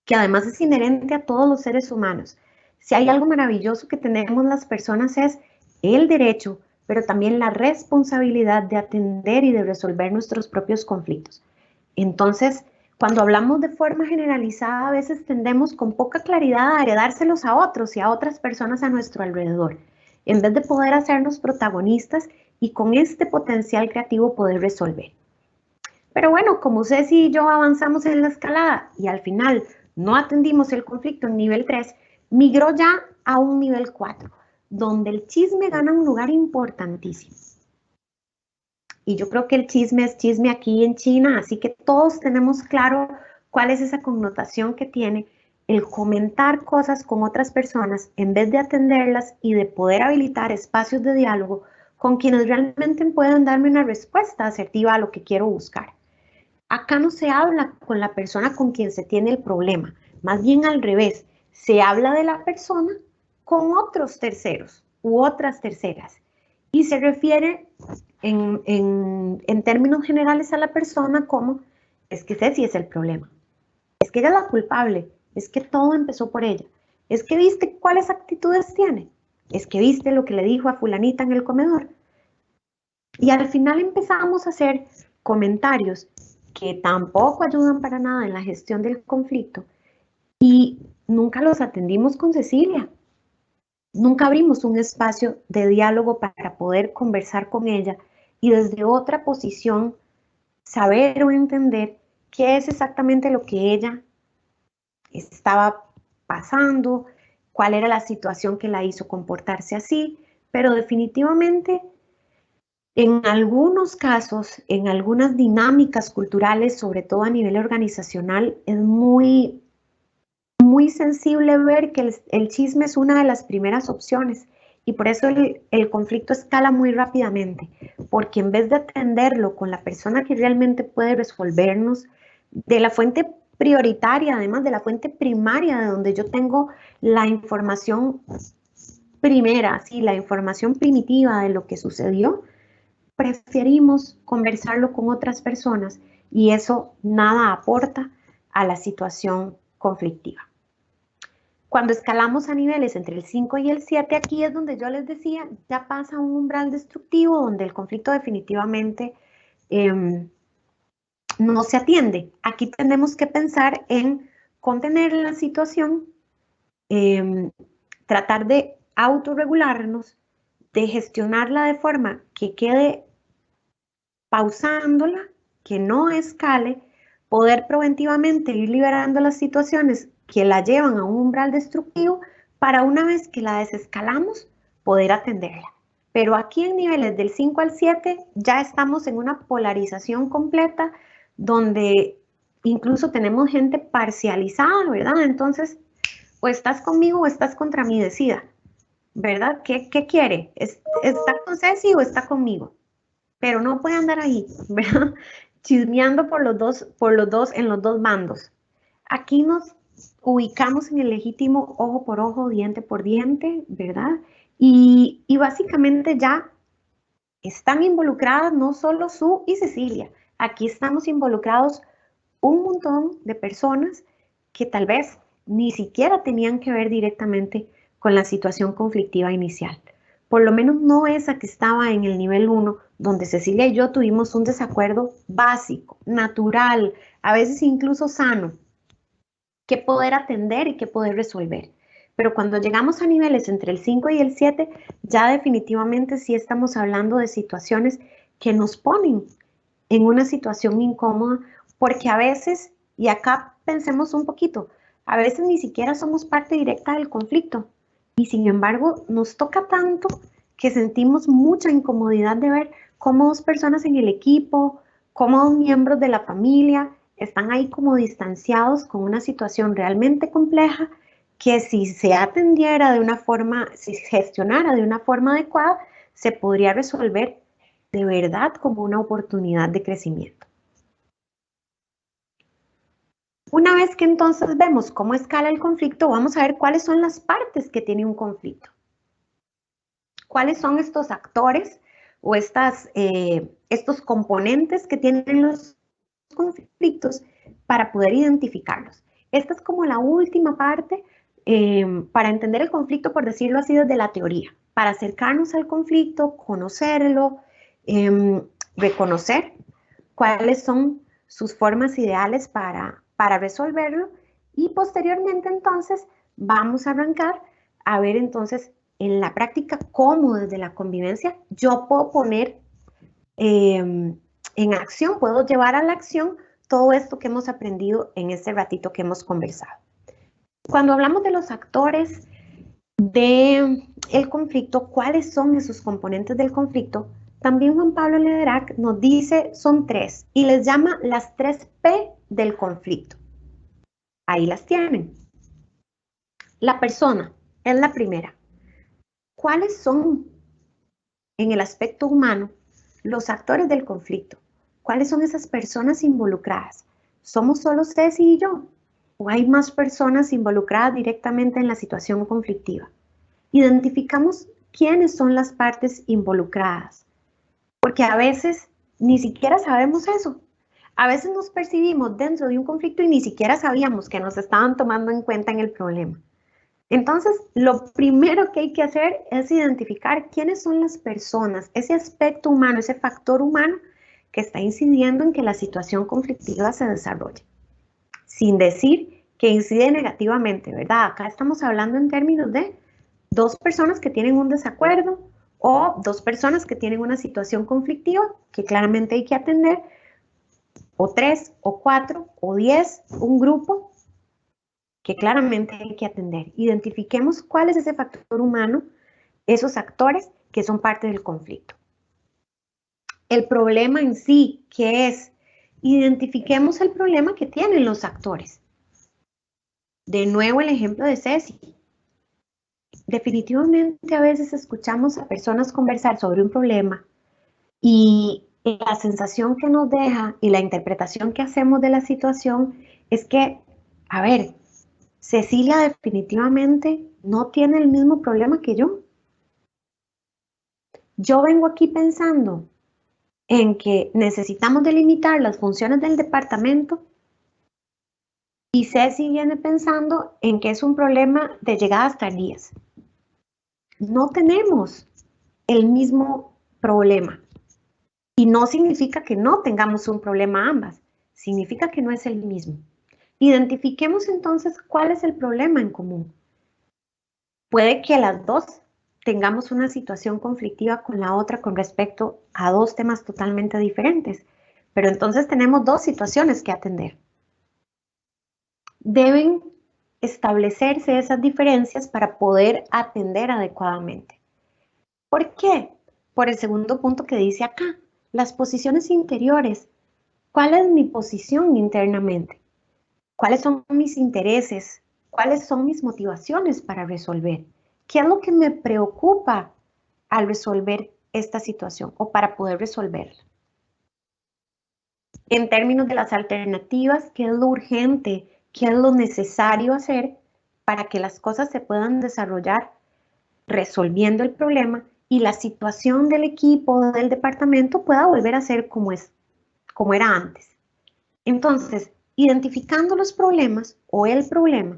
que además es inherente a todos los seres humanos. Si hay algo maravilloso que tenemos las personas es el derecho, pero también la responsabilidad de atender y de resolver nuestros propios conflictos. Entonces, cuando hablamos de forma generalizada, a veces tendemos con poca claridad a heredárselos a otros y a otras personas a nuestro alrededor, en vez de poder hacernos protagonistas y con este potencial creativo poder resolver. Pero bueno, como Ceci y yo avanzamos en la escalada y al final no atendimos el conflicto en nivel 3, migró ya a un nivel 4, donde el chisme gana un lugar importantísimo. Y yo creo que el chisme es chisme aquí en China, así que todos tenemos claro cuál es esa connotación que tiene el comentar cosas con otras personas en vez de atenderlas y de poder habilitar espacios de diálogo con quienes realmente puedan darme una respuesta asertiva a lo que quiero buscar. Acá no se habla con la persona con quien se tiene el problema, más bien al revés, se habla de la persona con otros terceros u otras terceras y se refiere en términos generales a la persona como es que Ceci es el problema, es que ella es la culpable, es que todo empezó por ella, es que viste cuáles actitudes tiene, es que viste lo que le dijo a fulanita en el comedor. Y al final empezamos a hacer comentarios que tampoco ayudan para nada en la gestión del conflicto y nunca los atendimos con Cecilia. Nunca abrimos un espacio de diálogo para poder conversar con ella y desde otra posición saber o entender qué es exactamente lo que ella estaba pasando, cuál era la situación que la hizo comportarse así, pero definitivamente en algunos casos, en algunas dinámicas culturales, sobre todo a nivel organizacional, es muy sensible ver que el chisme es una de las primeras opciones y por eso el conflicto escala muy rápidamente, porque en vez de atenderlo con la persona que realmente puede resolvernos, de la fuente prioritaria, además de la fuente primaria de donde yo tengo la información primera, sí, la información primitiva de lo que sucedió, preferimos conversarlo con otras personas y eso nada aporta a la situación conflictiva. Cuando escalamos a niveles entre el 5 y el 7, aquí es donde yo les decía, ya pasa un umbral destructivo donde el conflicto definitivamente no se atiende. Aquí tenemos que pensar en contener la situación, tratar de autorregularnos, de gestionarla de forma que quede pausándola, que no escale, poder preventivamente ir liberando las situaciones que la llevan a un umbral destructivo para una vez que la desescalamos, poder atenderla. Pero aquí en niveles del 5 al 7 ya estamos en una polarización completa donde incluso tenemos gente parcializada, ¿verdad? Entonces, o estás conmigo o estás contra mí, decida, ¿verdad? ¿Qué quiere? ¿Está con Ceci o está conmigo? Pero no puede andar ahí, ¿verdad? Chismeando por los dos, en los dos bandos. Aquí nos ubicamos en el legítimo ojo por ojo, diente por diente, ¿verdad? Y básicamente ya están involucradas no solo Su y Cecilia, aquí estamos involucrados un montón de personas que tal vez ni siquiera tenían que ver directamente con la situación conflictiva inicial. Por lo menos no esa que estaba en el nivel 1, donde Cecilia y yo tuvimos un desacuerdo básico, natural, a veces incluso sano, que poder atender y que poder resolver. Pero cuando llegamos a niveles entre el 5 y el 7, ya definitivamente sí estamos hablando de situaciones que nos ponen en una situación incómoda, porque a veces, y acá pensemos un poquito. A veces ni siquiera somos parte directa del conflicto y sin embargo nos toca tanto que sentimos mucha incomodidad de ver cómo dos personas en el equipo, cómo dos miembros de la familia están ahí como distanciados con una situación realmente compleja que si se atendiera de una forma, si se gestionara de una forma adecuada, se podría resolver de verdad como una oportunidad de crecimiento. Una vez que entonces vemos cómo escala el conflicto, vamos a ver cuáles son las partes que tiene un conflicto. ¿Cuáles son estos actores o estos componentes que tienen los conflictos para poder identificarlos? Esta es como la última parte para entender el conflicto, por decirlo así, desde la teoría. Para acercarnos al conflicto, conocerlo, reconocer cuáles son sus formas ideales para resolverlo y posteriormente entonces vamos a arrancar a ver entonces en la práctica cómo desde la convivencia yo puedo poner en acción, puedo llevar a la acción todo esto que hemos aprendido en este ratito que hemos conversado. Cuando hablamos de los actores del conflicto, ¿cuáles son esos componentes del conflicto? También Juan Pablo Lederac nos dice, son 3, y les llama las 3 P del conflicto. Ahí las tienen. La persona es la primera. ¿Cuáles son, en el aspecto humano, los actores del conflicto? ¿Cuáles son esas personas involucradas? ¿Somos solo Ceci y yo? ¿O hay más personas involucradas directamente en la situación conflictiva? Identificamos quiénes son las partes involucradas, porque a veces ni siquiera sabemos eso. A veces nos percibimos dentro de un conflicto y ni siquiera sabíamos que nos estaban tomando en cuenta en el problema. Entonces, lo primero que hay que hacer es identificar quiénes son las personas, ese aspecto humano, ese factor humano que está incidiendo en que la situación conflictiva se desarrolle. Sin decir que incide negativamente, ¿verdad? Acá estamos hablando en términos de 2 personas que tienen un desacuerdo o 2 personas que tienen una situación conflictiva que claramente hay que atender, o 3, o 4, o 10, un grupo que claramente hay que atender. Identifiquemos cuál es ese factor humano, esos actores que son parte del conflicto. El problema en sí, ¿qué es? Identifiquemos el problema que tienen los actores. De nuevo el ejemplo de Ceci. Definitivamente a veces escuchamos a personas conversar sobre un problema y la sensación que nos deja y la interpretación que hacemos de la situación es que, a ver, Cecilia definitivamente no tiene el mismo problema que yo. Yo vengo aquí pensando en que necesitamos delimitar las funciones del departamento y Ceci viene pensando en que es un problema de llegadas tardías. No tenemos el mismo problema y no significa que no tengamos un problema ambas, significa que no es el mismo. Identifiquemos entonces cuál es el problema en común. Puede que las dos tengamos una situación conflictiva con la otra con respecto a 2 temas totalmente diferentes, pero entonces tenemos 2 situaciones que atender. Deben establecerse esas diferencias para poder atender adecuadamente. ¿Por qué? Por el segundo punto que dice acá, las posiciones interiores. ¿Cuál es mi posición internamente? ¿Cuáles son mis intereses? ¿Cuáles son mis motivaciones para resolver? ¿Qué es lo que me preocupa al resolver esta situación o para poder resolverla? En términos de las alternativas, ¿qué es lo urgente? ¿Qué es lo necesario hacer para que las cosas se puedan desarrollar resolviendo el problema y la situación del equipo, del departamento pueda volver a ser como era antes? Entonces, identificando los problemas o el problema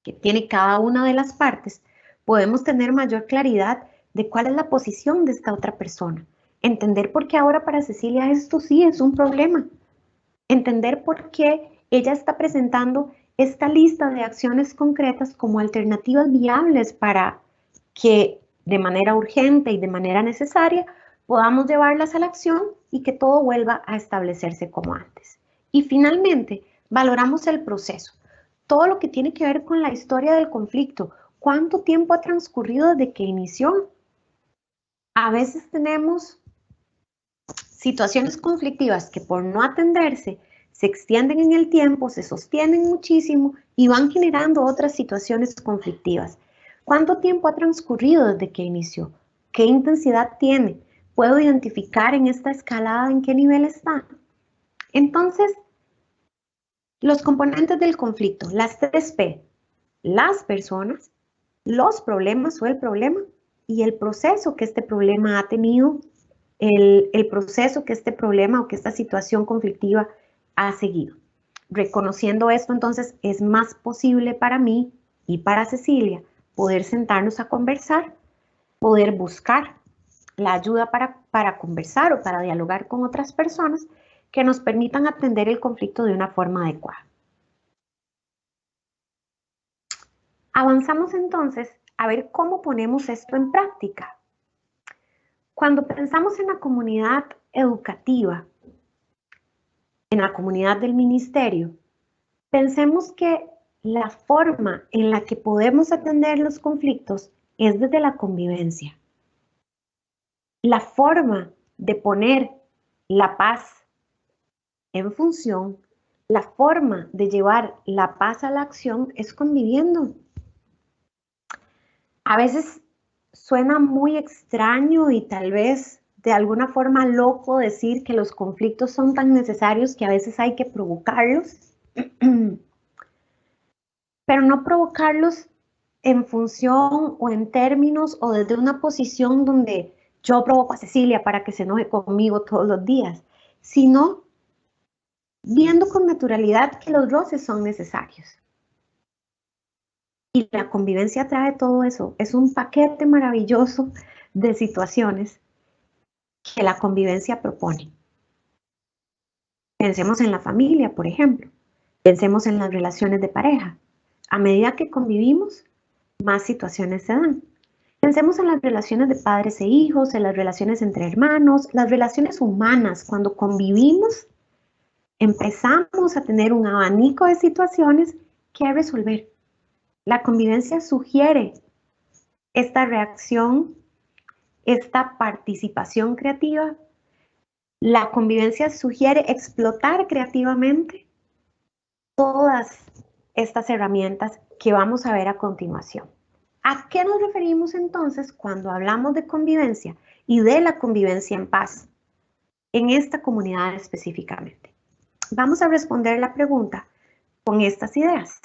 que tiene cada una de las partes, podemos tener mayor claridad de cuál es la posición de esta otra persona. Entender por qué ahora para Cecilia esto sí es un problema. Entender por qué ella está presentando esta lista de acciones concretas como alternativas viables para que de manera urgente y de manera necesaria podamos llevarlas a la acción y que todo vuelva a establecerse como antes. Y finalmente, Valoramos el proceso, todo lo que tiene que ver con la historia del conflicto. ¿Cuánto tiempo ha transcurrido desde que inició? A veces tenemos situaciones conflictivas que por no atenderse se extienden en el tiempo, se sostienen muchísimo y van generando otras situaciones conflictivas. ¿Cuánto tiempo ha transcurrido desde que inició? ¿Qué intensidad tiene? ¿Puedo identificar en esta escalada en qué nivel está? Entonces, los componentes del conflicto, las 3P, las personas, los problemas o el problema y el proceso que este problema ha tenido, el proceso que este problema o que esta situación conflictiva ha seguido. Reconociendo esto, entonces, es más posible para mí y para Cecilia poder sentarnos a conversar, poder buscar la ayuda para conversar o para dialogar con otras personas que nos permitan atender el conflicto de una forma adecuada. Avanzamos entonces a ver cómo ponemos esto en práctica. Cuando pensamos en la comunidad educativa, en la comunidad del ministerio, pensemos que la forma en la que podemos atender los conflictos es desde la convivencia. La forma de poner la paz en función, la forma de llevar la paz a la acción es conviviendo. A veces suena muy extraño y tal vez de alguna forma loco decir que los conflictos son tan necesarios que a veces hay que provocarlos, pero no provocarlos en función o en términos o desde una posición donde yo provoco a Cecilia para que se enoje conmigo todos los días, sino viendo con naturalidad que los roces son necesarios. Y la convivencia trae todo eso. Es un paquete maravilloso de situaciones que la convivencia propone. Pensemos en la familia, por ejemplo. Pensemos en las relaciones de pareja. A medida que convivimos, más situaciones se dan. Pensemos en las relaciones de padres e hijos, en las relaciones entre hermanos, las relaciones humanas. Cuando convivimos, empezamos a tener un abanico de situaciones que resolver. La convivencia sugiere esta reacción, esta participación creativa. La convivencia sugiere explotar creativamente todas estas herramientas que vamos a ver a continuación. ¿A qué nos referimos entonces cuando hablamos de convivencia y de la convivencia en paz en esta comunidad específicamente? Vamos a responder la pregunta con estas ideas.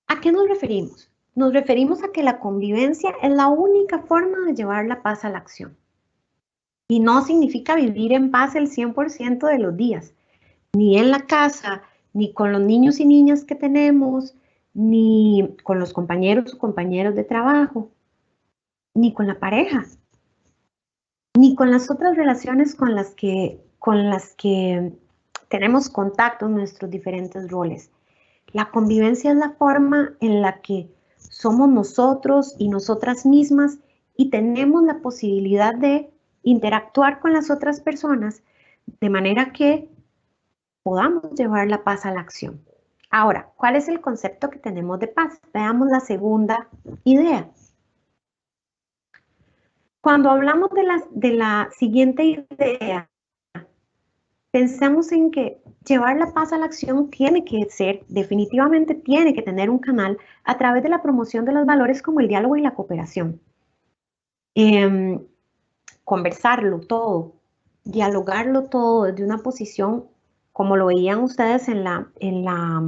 ¿A qué nos referimos? Nos referimos a que la convivencia es la única forma de llevar la paz a la acción. Y no significa vivir en paz el 100% de los días, ni en la casa, ni con los niños y niñas que tenemos, ni con los compañeros o compañeros de trabajo, ni con la pareja, ni con las otras relaciones con las que tenemos contacto en nuestros diferentes roles. La convivencia es la forma en la que somos nosotros y nosotras mismas y tenemos la posibilidad de interactuar con las otras personas de manera que podamos llevar la paz a la acción. Ahora, ¿cuál es el concepto que tenemos de paz? Veamos la segunda idea. Cuando hablamos de la siguiente idea, pensemos en que llevar la paz a la acción tiene que ser, definitivamente tiene que tener un canal a través de la promoción de los valores como el diálogo y la cooperación. Conversarlo todo, dialogarlo todo desde una posición, como lo veían ustedes en la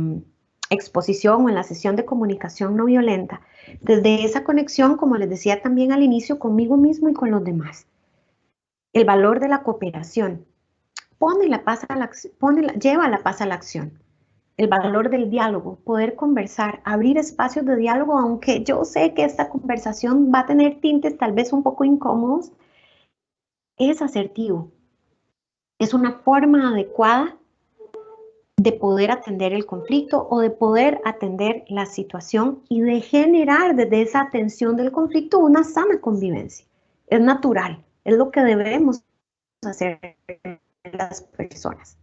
exposición o en la sesión de comunicación no violenta, desde esa conexión, como les decía también al inicio, conmigo mismo y con los demás. El valor de la cooperación. Lleva la paz a la acción. El valor del diálogo, poder conversar, abrir espacios de diálogo, aunque yo sé que esta conversación va a tener tintes tal vez un poco incómodos, es asertivo. Es una forma adecuada de poder atender el conflicto o de poder atender la situación y de generar desde esa atención del conflicto una sana convivencia. Es natural, es lo que debemos hacer las personas.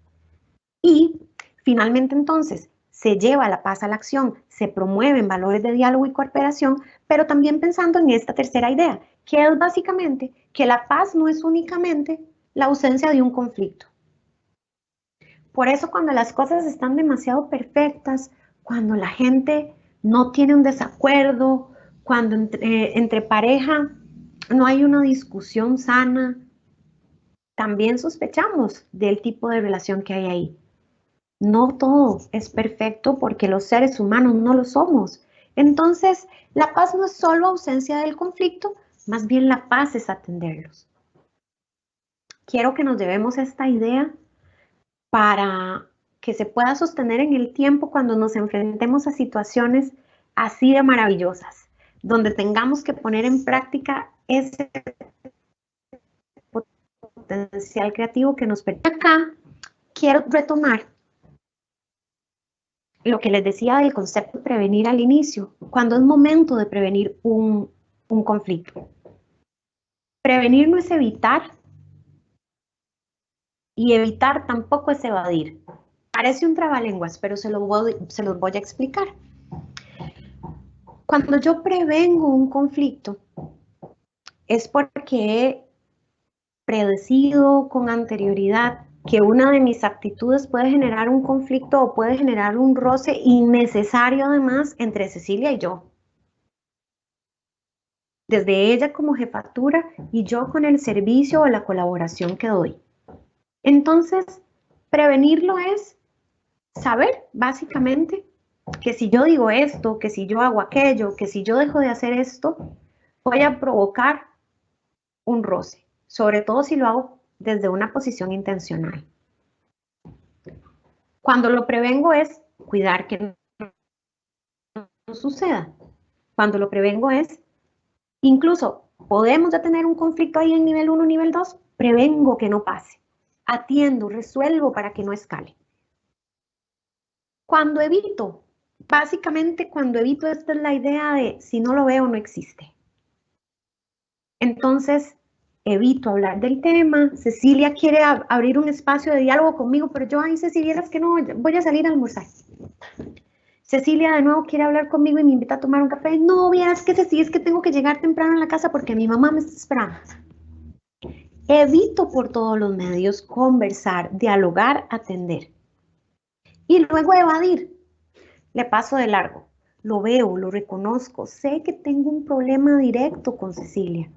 Y Finalmente, entonces, se lleva la paz a la acción, se promueven valores de diálogo y cooperación, pero también pensando en esta tercera idea, que es básicamente que la paz no es únicamente la ausencia de un conflicto. Por eso cuando las cosas están demasiado perfectas, cuando la gente no tiene un desacuerdo, cuando entre pareja no hay una discusión sana, también sospechamos del tipo de relación que hay ahí. No todo es perfecto porque los seres humanos no lo somos. Entonces, la paz no es solo ausencia del conflicto, más bien la paz es atenderlos. Quiero que nos llevemos esta idea para que se pueda sostener en el tiempo cuando nos enfrentemos a situaciones así de maravillosas, donde tengamos que poner en práctica ese potencial creativo que nos permite. Acá quiero retomar lo que les decía del concepto de prevenir al inicio, cuando es momento de prevenir un conflicto. Prevenir no es evitar y evitar tampoco es evadir. Parece un trabalenguas, pero se los voy a explicar. Cuando yo prevengo un conflicto, es porque he predecido con anterioridad que una de mis actitudes puede generar un conflicto o puede generar un roce innecesario además entre Cecilia y yo. Desde ella como jefatura y yo con el servicio o la colaboración que doy. Entonces, prevenirlo es saber básicamente que si yo digo esto, que si yo hago aquello, que si yo dejo de hacer esto, voy a provocar un roce, sobre todo si lo hago desde una posición intencional. Cuando lo prevengo es cuidar que no suceda. Cuando lo prevengo es, incluso podemos ya tener un conflicto ahí en nivel 1, nivel 2, prevengo que no pase, atiendo, resuelvo para que no escale. Cuando evito, básicamente cuando evito, esta es la idea de si no lo veo no existe. Entonces, evito hablar del tema. Cecilia quiere abrir un espacio de diálogo conmigo, pero yo, ay, Cecilia, es que no, voy a salir a almorzar. Cecilia de nuevo quiere hablar conmigo y me invita a tomar un café. No, vieras que Cecilia, es que tengo que llegar temprano a la casa porque mi mamá me está esperando. Evito por todos los medios conversar, dialogar, atender. Y luego evadir. Le paso de largo. Lo veo, lo reconozco. Sé que tengo un problema directo con Cecilia.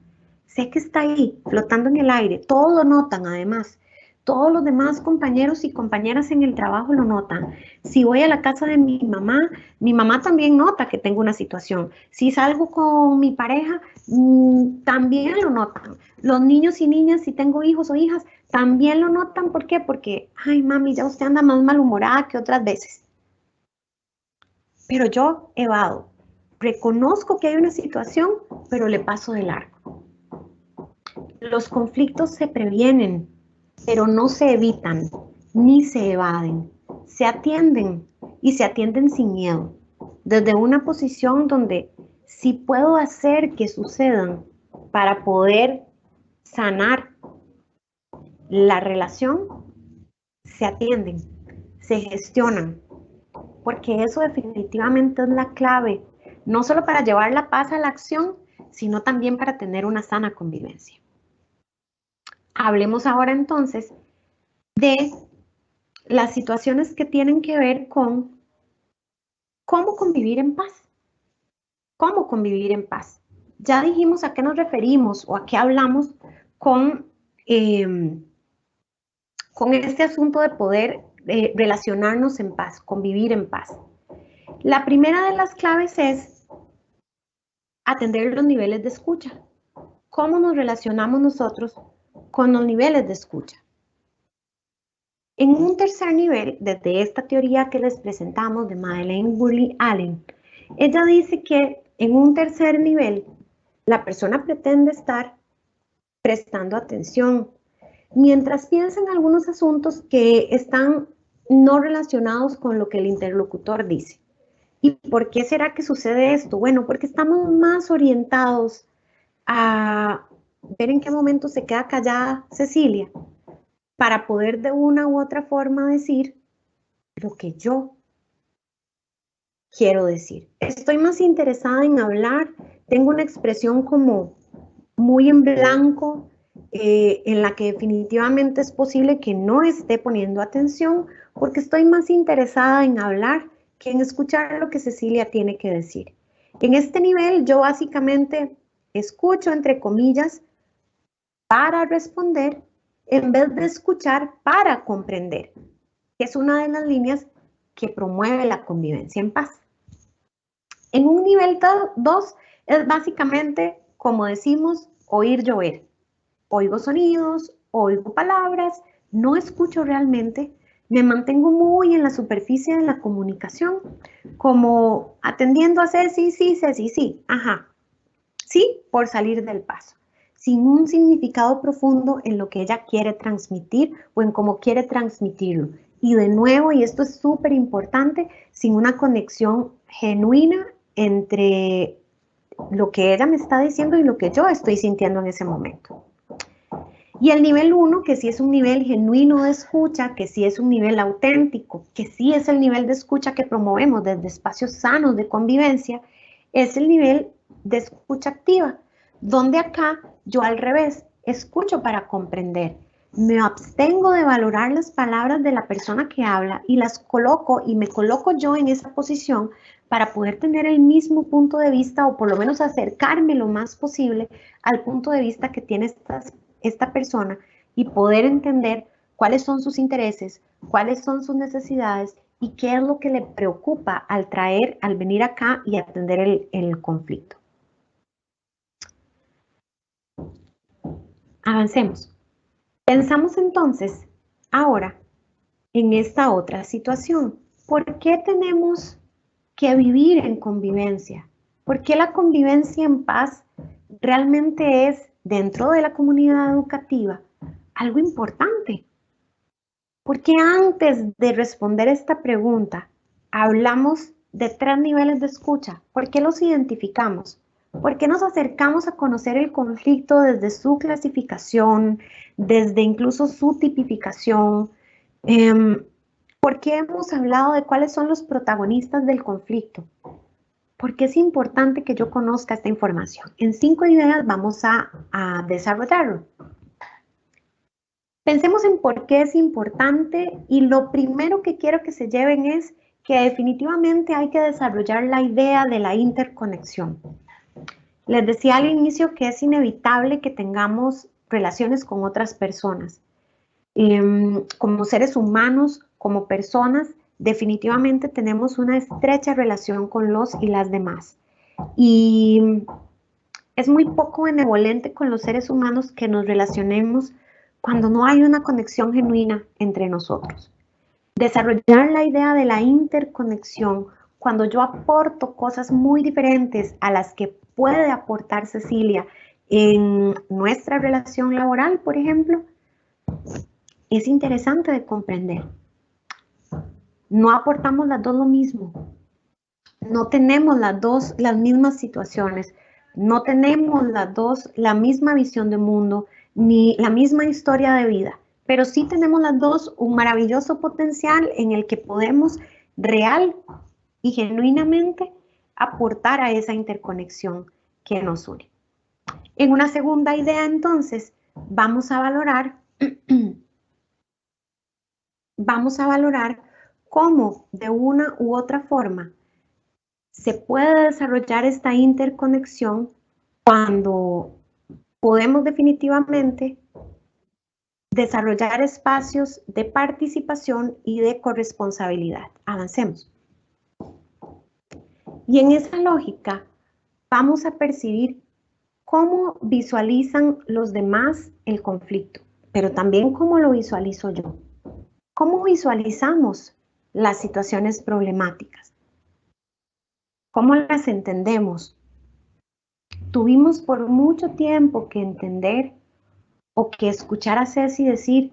Sé que está ahí, flotando en el aire. Todos lo notan, además. Todos los demás compañeros y compañeras en el trabajo lo notan. Si voy a la casa de mi mamá también nota que tengo una situación. Si salgo con mi pareja, también lo notan. Los niños y niñas, si tengo hijos o hijas, también lo notan. ¿Por qué? Porque, ay, mami, ya usted anda más malhumorada que otras veces. Pero yo evado. Reconozco que hay una situación, pero le paso de largo. Los conflictos se previenen, pero no se evitan, ni se evaden. Se atienden y se atienden sin miedo. Desde una posición donde sí puedo hacer que sucedan para poder sanar la relación, se atienden, se gestionan. Porque eso definitivamente es la clave, no solo para llevar la paz a la acción, sino también para tener una sana convivencia. Hablemos ahora entonces de las situaciones que tienen que ver con cómo convivir en paz. ¿Cómo convivir en paz? Ya dijimos a qué nos referimos o a qué hablamos con este asunto de poder relacionarnos en paz, convivir en paz. La primera de las claves es atender los niveles de escucha. ¿Cómo nos relacionamos nosotros con los niveles de escucha? En un tercer nivel, desde esta teoría que les presentamos de Madeleine Burley Allen, ella dice que en un tercer nivel, la persona pretende estar prestando atención, mientras piensa en algunos asuntos que están no relacionados con lo que el interlocutor dice. ¿Y por qué será que sucede esto? Bueno, porque estamos más orientados a ver en qué momento se queda callada Cecilia para poder de una u otra forma decir lo que yo quiero decir. Estoy más interesada en hablar, tengo una expresión como muy en blanco, en la que definitivamente es posible que no esté poniendo atención, porque estoy más interesada en hablar que en escuchar lo que Cecilia tiene que decir. En este nivel yo básicamente escucho, entre comillas, para responder, en vez de escuchar para comprender, que es una de las líneas que promueve la convivencia en paz. En un nivel 2 es básicamente, como decimos, oír llover. Oigo sonidos, oigo palabras, no escucho realmente, me mantengo muy en la superficie de la comunicación, como atendiendo a Ceci, sí, Ceci, sí, ajá, sí, por salir del paso, sin un significado profundo en lo que ella quiere transmitir o en cómo quiere transmitirlo. Y de nuevo, y esto es súper importante, sin una conexión genuina entre lo que ella me está diciendo y lo que yo estoy sintiendo en ese momento. Y el nivel 1, que sí es un nivel genuino de escucha, que sí es un nivel auténtico, que sí es el nivel de escucha que promovemos desde espacios sanos de convivencia, es el nivel de escucha activa, donde acá yo al revés, escucho para comprender. Me abstengo de valorar las palabras de la persona que habla y las coloco y me coloco yo en esa posición para poder tener el mismo punto de vista o por lo menos acercarme lo más posible al punto de vista que tiene esta persona y poder entender cuáles son sus intereses, cuáles son sus necesidades y qué es lo que le preocupa al venir acá y atender el conflicto. Avancemos. Pensamos entonces ahora en esta otra situación. ¿Por qué tenemos que vivir en convivencia? ¿Por qué la convivencia en paz realmente es, dentro de la comunidad educativa, algo importante? ¿Por qué antes de responder esta pregunta hablamos de 3 niveles de escucha? ¿Por qué los identificamos? ¿Por qué nos acercamos a conocer el conflicto desde su clasificación, desde incluso su tipificación? ¿Por qué hemos hablado de cuáles son los protagonistas del conflicto? Porque es importante que yo conozca esta información. En 5 ideas vamos a desarrollarlo. Pensemos en por qué es importante y lo primero que quiero que se lleven es que definitivamente hay que desarrollar la idea de la interconexión. Les decía al inicio que es inevitable que tengamos relaciones con otras personas. Como seres humanos, como personas, definitivamente tenemos una estrecha relación con los y las demás. Y es muy poco benevolente con los seres humanos que nos relacionemos cuando no hay una conexión genuina entre nosotros. Desarrollar la idea de la interconexión, cuando yo aporto cosas muy diferentes a las que puede aportar Cecilia en nuestra relación laboral, por ejemplo, es interesante de comprender. No aportamos las dos lo mismo. No tenemos las dos las mismas situaciones. No tenemos las dos la misma visión de mundo, ni la misma historia de vida, pero sí tenemos las dos un maravilloso potencial en el que podemos real y genuinamente aportar a esa interconexión que nos une. En una segunda idea, entonces, vamos a valorar cómo de una u otra forma se puede desarrollar esta interconexión cuando podemos definitivamente desarrollar espacios de participación y de corresponsabilidad. Avancemos. Y en esa lógica vamos a percibir cómo visualizan los demás el conflicto, pero también cómo lo visualizo yo. ¿Cómo visualizamos las situaciones problemáticas? ¿Cómo las entendemos? Tuvimos por mucho tiempo que entender o que escuchar a Ceci decir,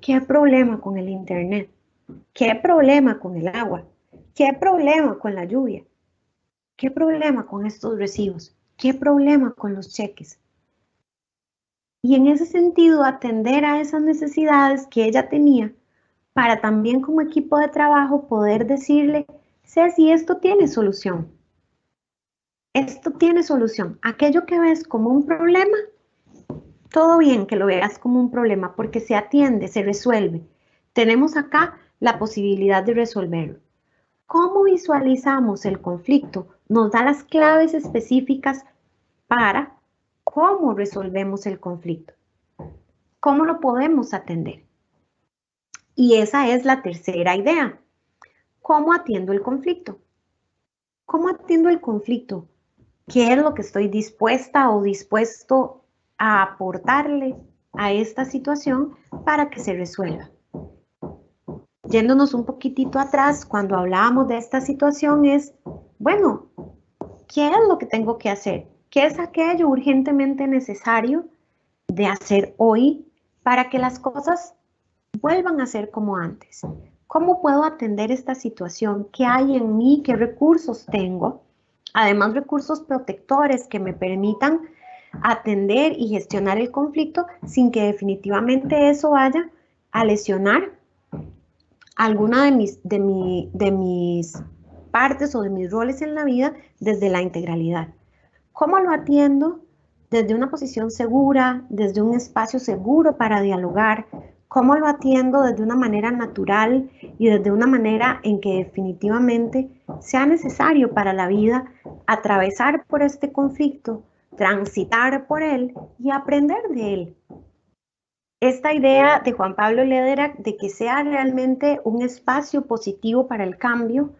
¿qué problema con el internet? ¿Qué problema con el agua? ¿Qué problema con la lluvia? ¿Qué problema con estos recibos? ¿Qué problema con los cheques? Y en ese sentido, atender a esas necesidades que ella tenía para también como equipo de trabajo poder decirle, Ceci, esto tiene solución. Esto tiene solución. Aquello que ves como un problema, todo bien que lo veas como un problema porque se atiende, se resuelve. Tenemos acá la posibilidad de resolverlo. ¿Cómo visualizamos el conflicto? Nos da las claves específicas para cómo resolvemos el conflicto. ¿Cómo lo podemos atender? Y esa es la tercera idea. ¿Cómo atiendo el conflicto? ¿Cómo atiendo el conflicto? ¿Qué es lo que estoy dispuesta o dispuesto a aportarle a esta situación para que se resuelva? Yéndonos un poquitito atrás, cuando hablábamos de esta situación es, bueno, ¿qué es lo que tengo que hacer? ¿Qué es aquello urgentemente necesario de hacer hoy para que las cosas vuelvan a ser como antes? ¿Cómo puedo atender esta situación? ¿Qué hay en mí? ¿Qué recursos tengo? Además, recursos protectores que me permitan atender y gestionar el conflicto sin que definitivamente eso vaya a lesionar alguna de mis partes o de mis roles en la vida desde la integralidad. ¿Cómo lo atiendo? Desde una posición segura, desde un espacio seguro para dialogar. ¿Cómo lo atiendo desde una manera natural y desde una manera en que definitivamente sea necesario para la vida atravesar por este conflicto, transitar por él y aprender de él? Esta idea de Juan Pablo Lederach de que sea realmente un espacio positivo para el cambio,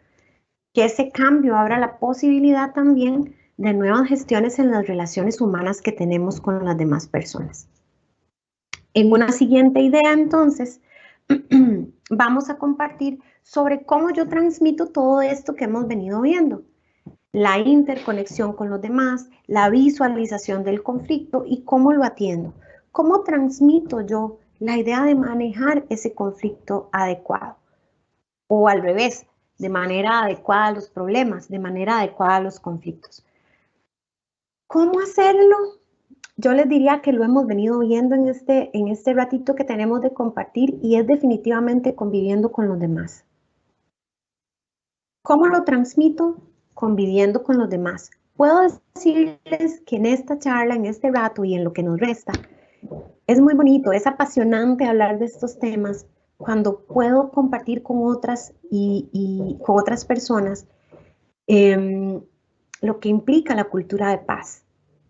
que ese cambio abra la posibilidad también de nuevas gestiones en las relaciones humanas que tenemos con las demás personas. En una siguiente idea, entonces, vamos a compartir sobre cómo yo transmito todo esto que hemos venido viendo. La interconexión con los demás, la visualización del conflicto y cómo lo atiendo. ¿Cómo transmito yo la idea de manejar ese conflicto adecuado? O al revés, de manera adecuada a los problemas, de manera adecuada a los conflictos. ¿Cómo hacerlo? Yo les diría que lo hemos venido viendo en este ratito que tenemos de compartir y es definitivamente conviviendo con los demás. ¿Cómo lo transmito? Conviviendo con los demás. Puedo decirles que en esta charla, en este rato y en lo que nos resta, es muy bonito, es apasionante hablar de estos temas cuando puedo compartir con otras y con otras personas lo que implica la cultura de paz.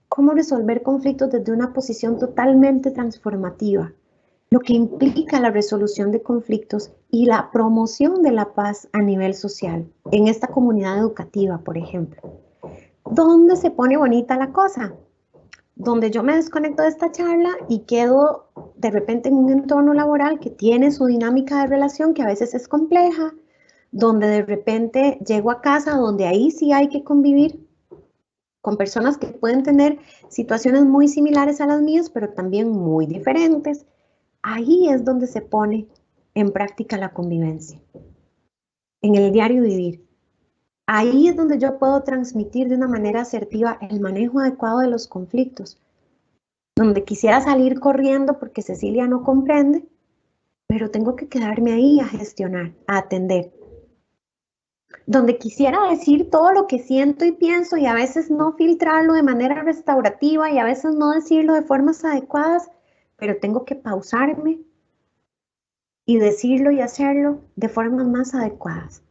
Cómo resolver conflictos desde una posición totalmente transformativa, lo que implica la resolución de conflictos y la promoción de la paz a nivel social, en esta comunidad educativa, por ejemplo. ¿Dónde se pone bonita la cosa? Donde yo me desconecto de esta charla y quedo de repente en un entorno laboral que tiene su dinámica de relación que a veces es compleja, donde de repente llego a casa donde ahí sí hay que convivir con personas que pueden tener situaciones muy similares a las mías, pero también muy diferentes. Ahí es donde se pone en práctica la convivencia, en el diario vivir. Ahí es donde yo puedo transmitir de una manera asertiva el manejo adecuado de los conflictos, donde quisiera salir corriendo porque Cecilia no comprende, pero tengo que quedarme ahí a gestionar, a atender. Donde quisiera decir todo lo que siento y pienso y a veces no filtrarlo de manera restaurativa y a veces no decirlo de formas adecuadas, pero tengo que pausarme y decirlo y hacerlo de formas más adecuadas.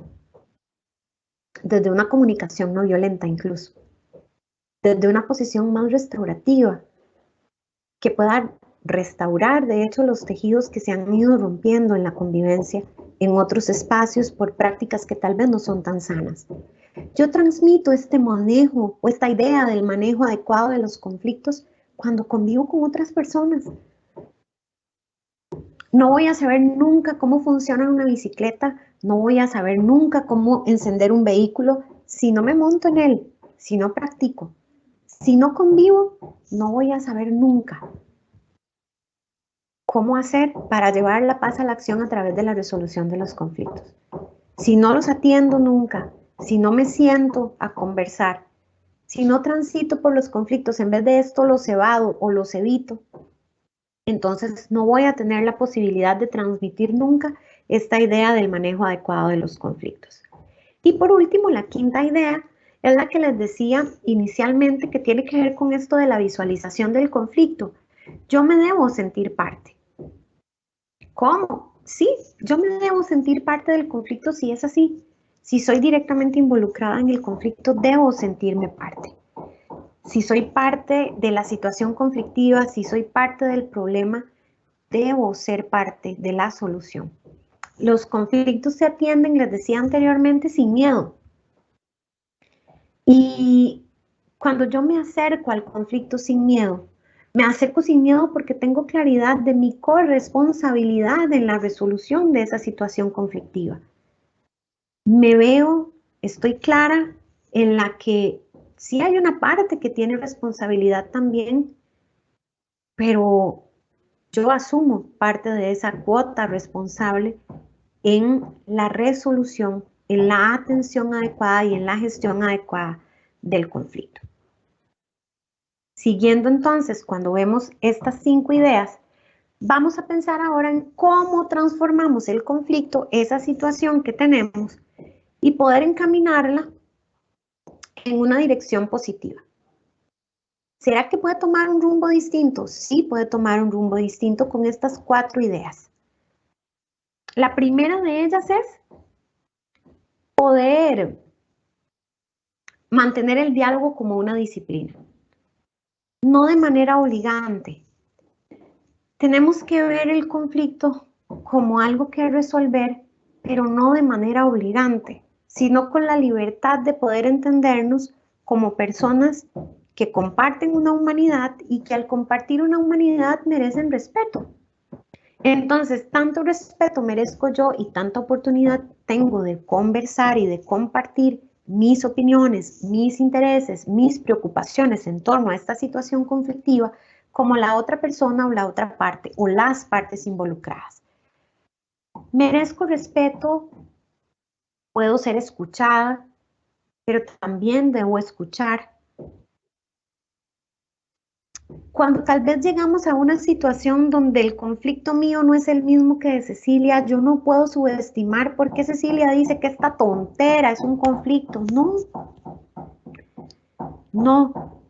Desde una comunicación no violenta incluso. Desde una posición más restaurativa que pueda restaurar, de hecho, los tejidos que se han ido rompiendo en la convivencia en otros espacios por prácticas que tal vez no son tan sanas. Yo transmito este manejo o esta idea del manejo adecuado de los conflictos cuando convivo con otras personas. No voy a saber nunca cómo funciona una bicicleta, no voy a saber nunca cómo encender un vehículo si no me monto en él, si no practico. Si no convivo, no voy a saber nunca cómo hacer para llevar la paz a la acción a través de la resolución de los conflictos. Si no los atiendo nunca, si no me siento a conversar, si no transito por los conflictos, en vez de esto los evado o los evito, entonces no voy a tener la posibilidad de transmitir nunca esta idea del manejo adecuado de los conflictos. Y por último, la quinta idea es la que les decía inicialmente, que tiene que ver con esto de la visualización del conflicto. Yo me debo sentir parte. ¿Cómo? Sí, yo me debo sentir parte del conflicto si es así. Si soy directamente involucrada en el conflicto, debo sentirme parte. Si soy parte de la situación conflictiva, si soy parte del problema, debo ser parte de la solución. Los conflictos se atienden, les decía anteriormente, sin miedo. Y cuando yo me acerco al conflicto sin miedo, me acerco sin miedo porque tengo claridad de mi corresponsabilidad en la resolución de esa situación conflictiva. Me veo, estoy clara en la que sí hay una parte que tiene responsabilidad también, pero yo asumo parte de esa cuota responsable en la resolución, en la atención adecuada y en la gestión adecuada del conflicto. Siguiendo entonces, cuando vemos estas 5 ideas, vamos a pensar ahora en cómo transformamos el conflicto, esa situación que tenemos, y poder encaminarla en una dirección positiva. ¿Será que puede tomar un rumbo distinto? Sí, puede tomar un rumbo distinto con estas 4 ideas. La primera de ellas es poder mantener el diálogo como una disciplina, no de manera obligante. Tenemos que ver el conflicto como algo que resolver, pero no de manera obligante, sino con la libertad de poder entendernos como personas que comparten una humanidad y que al compartir una humanidad merecen respeto. Entonces, tanto respeto merezco yo y tanta oportunidad tengo de conversar y de compartir mis opiniones, mis intereses, mis preocupaciones en torno a esta situación conflictiva como la otra persona o la otra parte o las partes involucradas. Merezco respeto, puedo ser escuchada, pero también debo escuchar. Cuando tal vez llegamos a una situación donde el conflicto mío no es el mismo que de Cecilia, yo no puedo subestimar por qué Cecilia dice que esta tontera es un conflicto. No.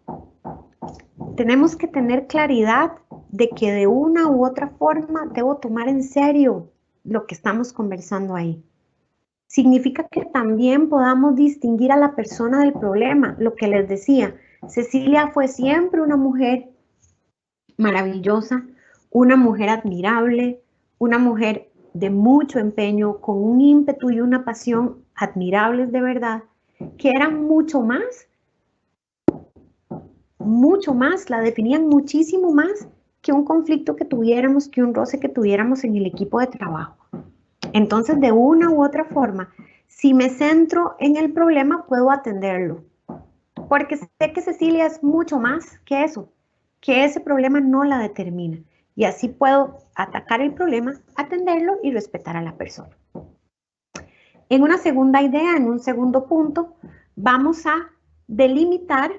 Tenemos que tener claridad de que de una u otra forma debo tomar en serio lo que estamos conversando ahí. Significa que también podamos distinguir a la persona del problema. Lo que les decía, Cecilia fue siempre una mujer maravillosa, una mujer admirable, una mujer de mucho empeño, con un ímpetu y una pasión admirables de verdad, que eran mucho más, la definían muchísimo más que un conflicto que tuviéramos, que un roce que tuviéramos en el equipo de trabajo. Entonces, de una u otra forma, si me centro en el problema, puedo atenderlo. Porque sé que Cecilia es mucho más que eso, que ese problema no la determina. Y así puedo atacar el problema, atenderlo y respetar a la persona. En una segunda idea, en un segundo punto, vamos a delimitar,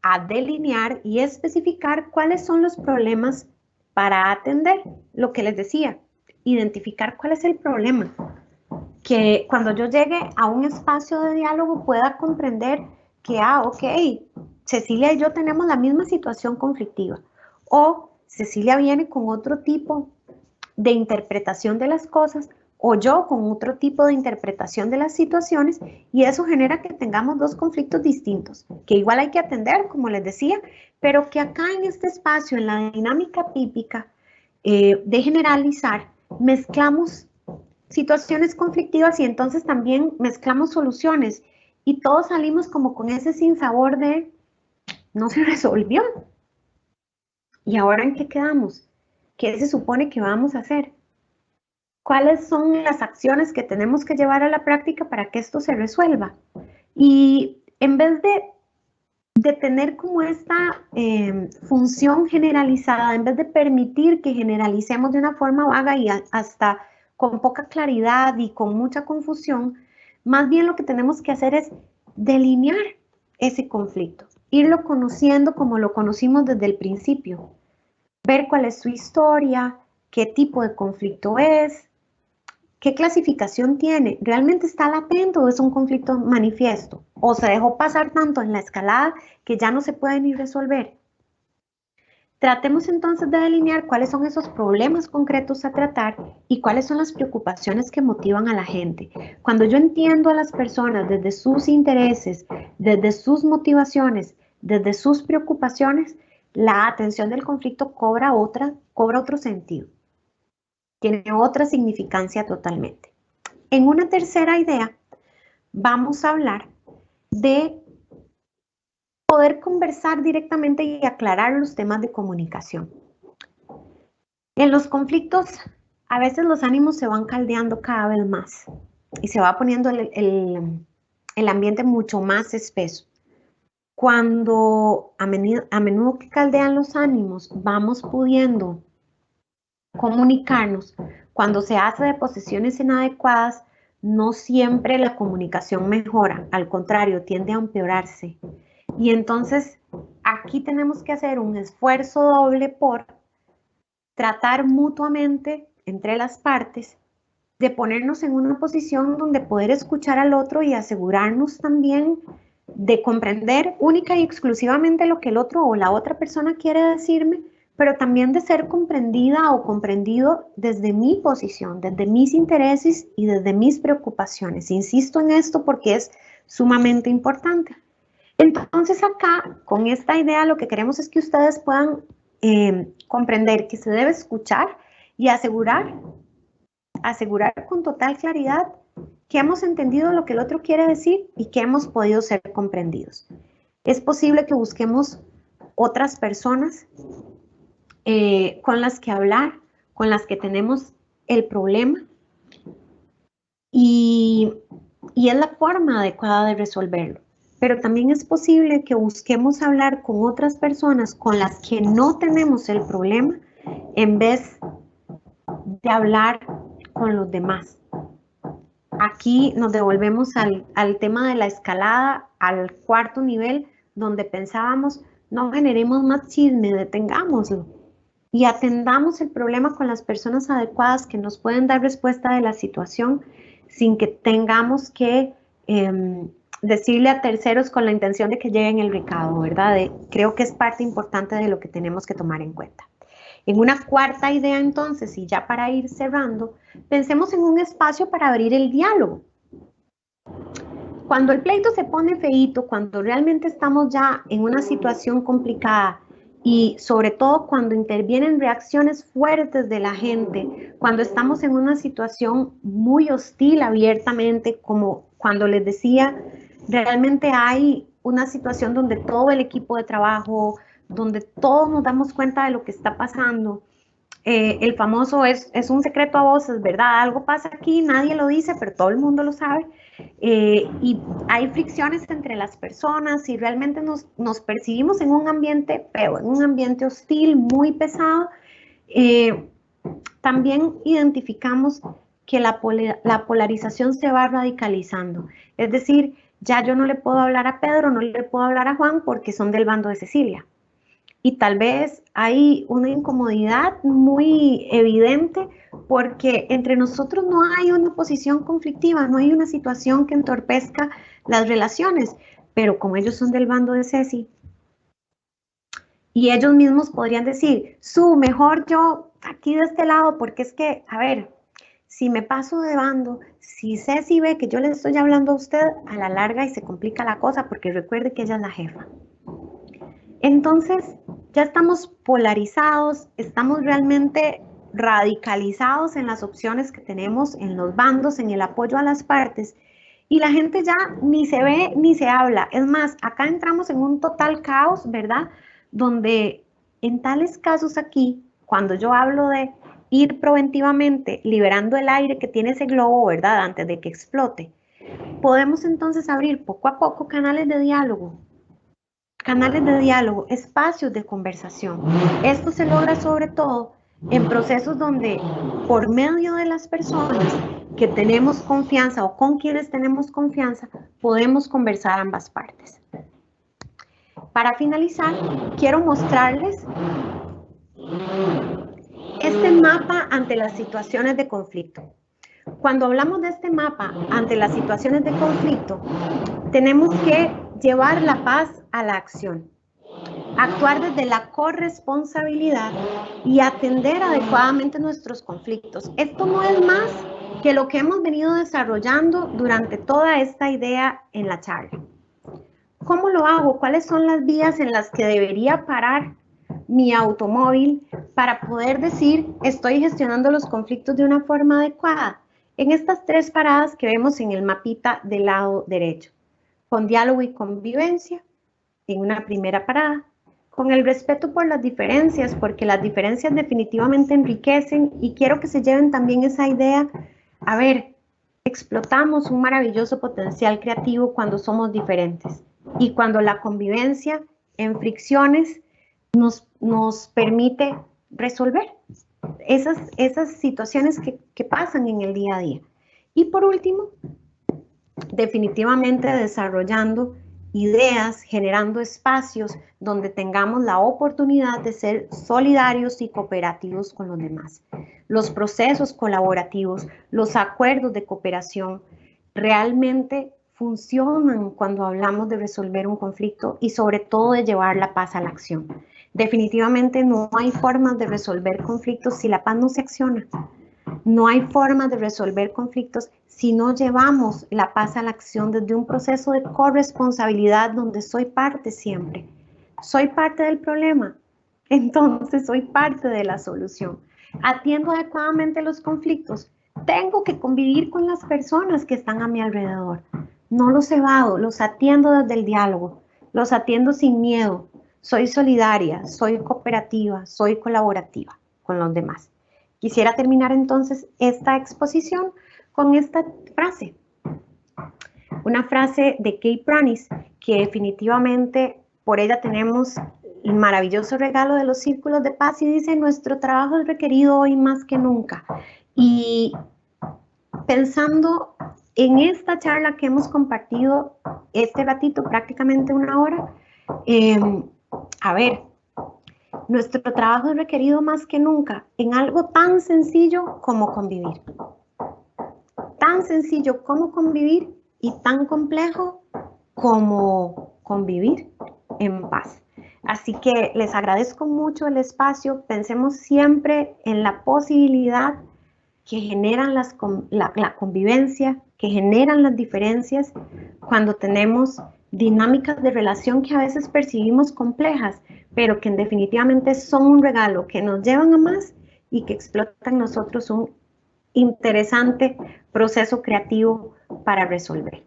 a delinear y especificar cuáles son los problemas para atender. Lo que les decía, identificar cuál es el problema. Que cuando yo llegue a un espacio de diálogo pueda comprender que, ok, Cecilia y yo tenemos la misma situación conflictiva. O Cecilia viene con otro tipo de interpretación de las cosas, o yo con otro tipo de interpretación de las situaciones, y eso genera que tengamos 2 conflictos distintos, que igual hay que atender, como les decía, pero que acá en este espacio, en la dinámica típica de generalizar, mezclamos situaciones conflictivas y entonces también mezclamos soluciones y todos salimos como con ese sinsabor de no se resolvió. ¿Y ahora en qué quedamos? ¿Qué se supone que vamos a hacer? ¿Cuáles son las acciones que tenemos que llevar a la práctica para que esto se resuelva? Y en vez de tener como esta función generalizada, en vez de permitir que generalicemos de una forma vaga y hasta con poca claridad y con mucha confusión, más bien lo que tenemos que hacer es delinear ese conflicto, irlo conociendo como lo conocimos desde el principio, ver cuál es su historia, qué tipo de conflicto es, ¿Qué clasificación tiene? ¿Realmente está latente o es un conflicto manifiesto? ¿O se dejó pasar tanto en la escalada que ya no se puede ni resolver? Tratemos entonces de delinear cuáles son esos problemas concretos a tratar y cuáles son las preocupaciones que motivan a la gente. Cuando yo entiendo a las personas desde sus intereses, desde sus motivaciones, desde sus preocupaciones, la atención del conflicto cobra otro sentido. Tiene otra significancia totalmente. En una tercera idea, vamos a hablar de poder conversar directamente y aclarar los temas de comunicación. En los conflictos, a veces los ánimos se van caldeando cada vez más y se va poniendo el ambiente mucho más espeso. Cuando a menudo que caldean los ánimos, vamos pudiendo comunicarnos. Cuando se hace de posiciones inadecuadas, no siempre la comunicación mejora, al contrario, tiende a empeorarse. Y entonces aquí tenemos que hacer un esfuerzo doble por tratar mutuamente entre las partes de ponernos en una posición donde poder escuchar al otro y asegurarnos también de comprender única y exclusivamente lo que el otro o la otra persona quiere decirme, pero también de ser comprendida o comprendido desde mi posición, desde mis intereses y desde mis preocupaciones. Insisto en esto porque es sumamente importante. Entonces acá, con esta idea, lo que queremos es que ustedes puedan comprender que se debe escuchar y asegurar con total claridad que hemos entendido lo que el otro quiere decir y que hemos podido ser comprendidos. Es posible que busquemos otras personas con las que hablar, con las que tenemos el problema y es la forma adecuada de resolverlo. Pero también es posible que busquemos hablar con otras personas con las que no tenemos el problema en vez de hablar con los demás. Aquí nos devolvemos al tema de la escalada, al cuarto nivel, donde pensábamos, no generemos más chisme, detengámoslo y atendamos el problema con las personas adecuadas que nos pueden dar respuesta de la situación sin que tengamos que decirle a terceros con la intención de que lleguen el recado, ¿verdad? Creo que es parte importante de lo que tenemos que tomar en cuenta. En una cuarta idea, entonces, y ya para ir cerrando, pensemos en un espacio para abrir el diálogo. Cuando el pleito se pone feíto, cuando realmente estamos ya en una situación complicada y sobre todo cuando intervienen reacciones fuertes de la gente, cuando estamos en una situación muy hostil abiertamente, como cuando les decía, realmente hay una situación donde todo el equipo de trabajo, donde todos nos damos cuenta de lo que está pasando. El famoso es un secreto a voces, ¿verdad? Algo pasa aquí, nadie lo dice, pero todo el mundo lo sabe. Y hay fricciones entre las personas y realmente nos percibimos en un ambiente feo, en un ambiente hostil, muy pesado. También identificamos que la polarización se va radicalizando. Es decir, ya yo no le puedo hablar a Pedro, no le puedo hablar a Juan porque son del bando de Cecilia. Y tal vez hay una incomodidad muy evidente porque entre nosotros no hay una posición conflictiva, no hay una situación que entorpezca las relaciones, pero como ellos son del bando de Ceci, y ellos mismos podrían decir, mejor yo aquí de este lado, porque es que, a ver, si me paso de bando, si Ceci ve que yo le estoy hablando a usted, a la larga y se complica la cosa, porque recuerde que ella es la jefa. Entonces, ya estamos polarizados, estamos realmente radicalizados en las opciones que tenemos, en los bandos, en el apoyo a las partes, y la gente ya ni se ve ni se habla. Es más, acá entramos en un total caos, ¿verdad? Donde en tales casos aquí, cuando yo hablo de ir preventivamente liberando el aire que tiene ese globo, ¿verdad? Antes de que explote, podemos entonces abrir poco a poco canales de diálogo, espacios de conversación. Esto se logra sobre todo en procesos donde por medio de las personas que tenemos confianza o con quienes tenemos confianza, podemos conversar ambas partes. Para finalizar, quiero mostrarles este mapa ante las situaciones de conflicto. Cuando hablamos de este mapa ante las situaciones de conflicto, tenemos que llevar la paz a la acción, actuar desde la corresponsabilidad y atender adecuadamente nuestros conflictos. Esto no es más que lo que hemos venido desarrollando durante toda esta idea en la charla. ¿Cómo lo hago? ¿Cuáles son las vías en las que debería parar mi automóvil para poder decir estoy gestionando los conflictos de una forma adecuada? En estas 3 paradas que vemos en el mapita del lado derecho, con diálogo y convivencia en una primera parada, con el respeto por las diferencias, porque las diferencias definitivamente enriquecen, y quiero que se lleven también esa idea, a ver, explotamos un maravilloso potencial creativo cuando somos diferentes y cuando la convivencia en fricciones nos permite resolver esas situaciones que pasan en el día a día. Y por último, definitivamente desarrollando ideas, generando espacios donde tengamos la oportunidad de ser solidarios y cooperativos con los demás. Los procesos colaborativos, los acuerdos de cooperación realmente funcionan cuando hablamos de resolver un conflicto y sobre todo de llevar la paz a la acción. Definitivamente no hay formas de resolver conflictos si la paz no se acciona. No hay forma de resolver conflictos si no llevamos la paz a la acción desde un proceso de corresponsabilidad donde soy parte siempre. Soy parte del problema, entonces soy parte de la solución. Atiendo adecuadamente los conflictos. Tengo que convivir con las personas que están a mi alrededor. No los evado, los atiendo desde el diálogo, los atiendo sin miedo. Soy solidaria, soy cooperativa, soy colaborativa con los demás. Quisiera terminar entonces esta exposición con esta frase. Una frase de Kay Pranis, que definitivamente por ella tenemos el maravilloso regalo de los círculos de paz, y dice: nuestro trabajo es requerido hoy más que nunca. Y pensando en esta charla que hemos compartido este ratito, prácticamente una hora, a ver, nuestro trabajo es requerido más que nunca en algo tan sencillo como convivir. Tan sencillo como convivir y tan complejo como convivir en paz. Así que les agradezco mucho el espacio. Pensemos siempre en la posibilidad que generan la convivencia, que generan las diferencias cuando tenemos dinámicas de relación que a veces percibimos complejas, pero que definitivamente son un regalo, que nos llevan a más y que explotan en nosotros un interesante proceso creativo para resolver.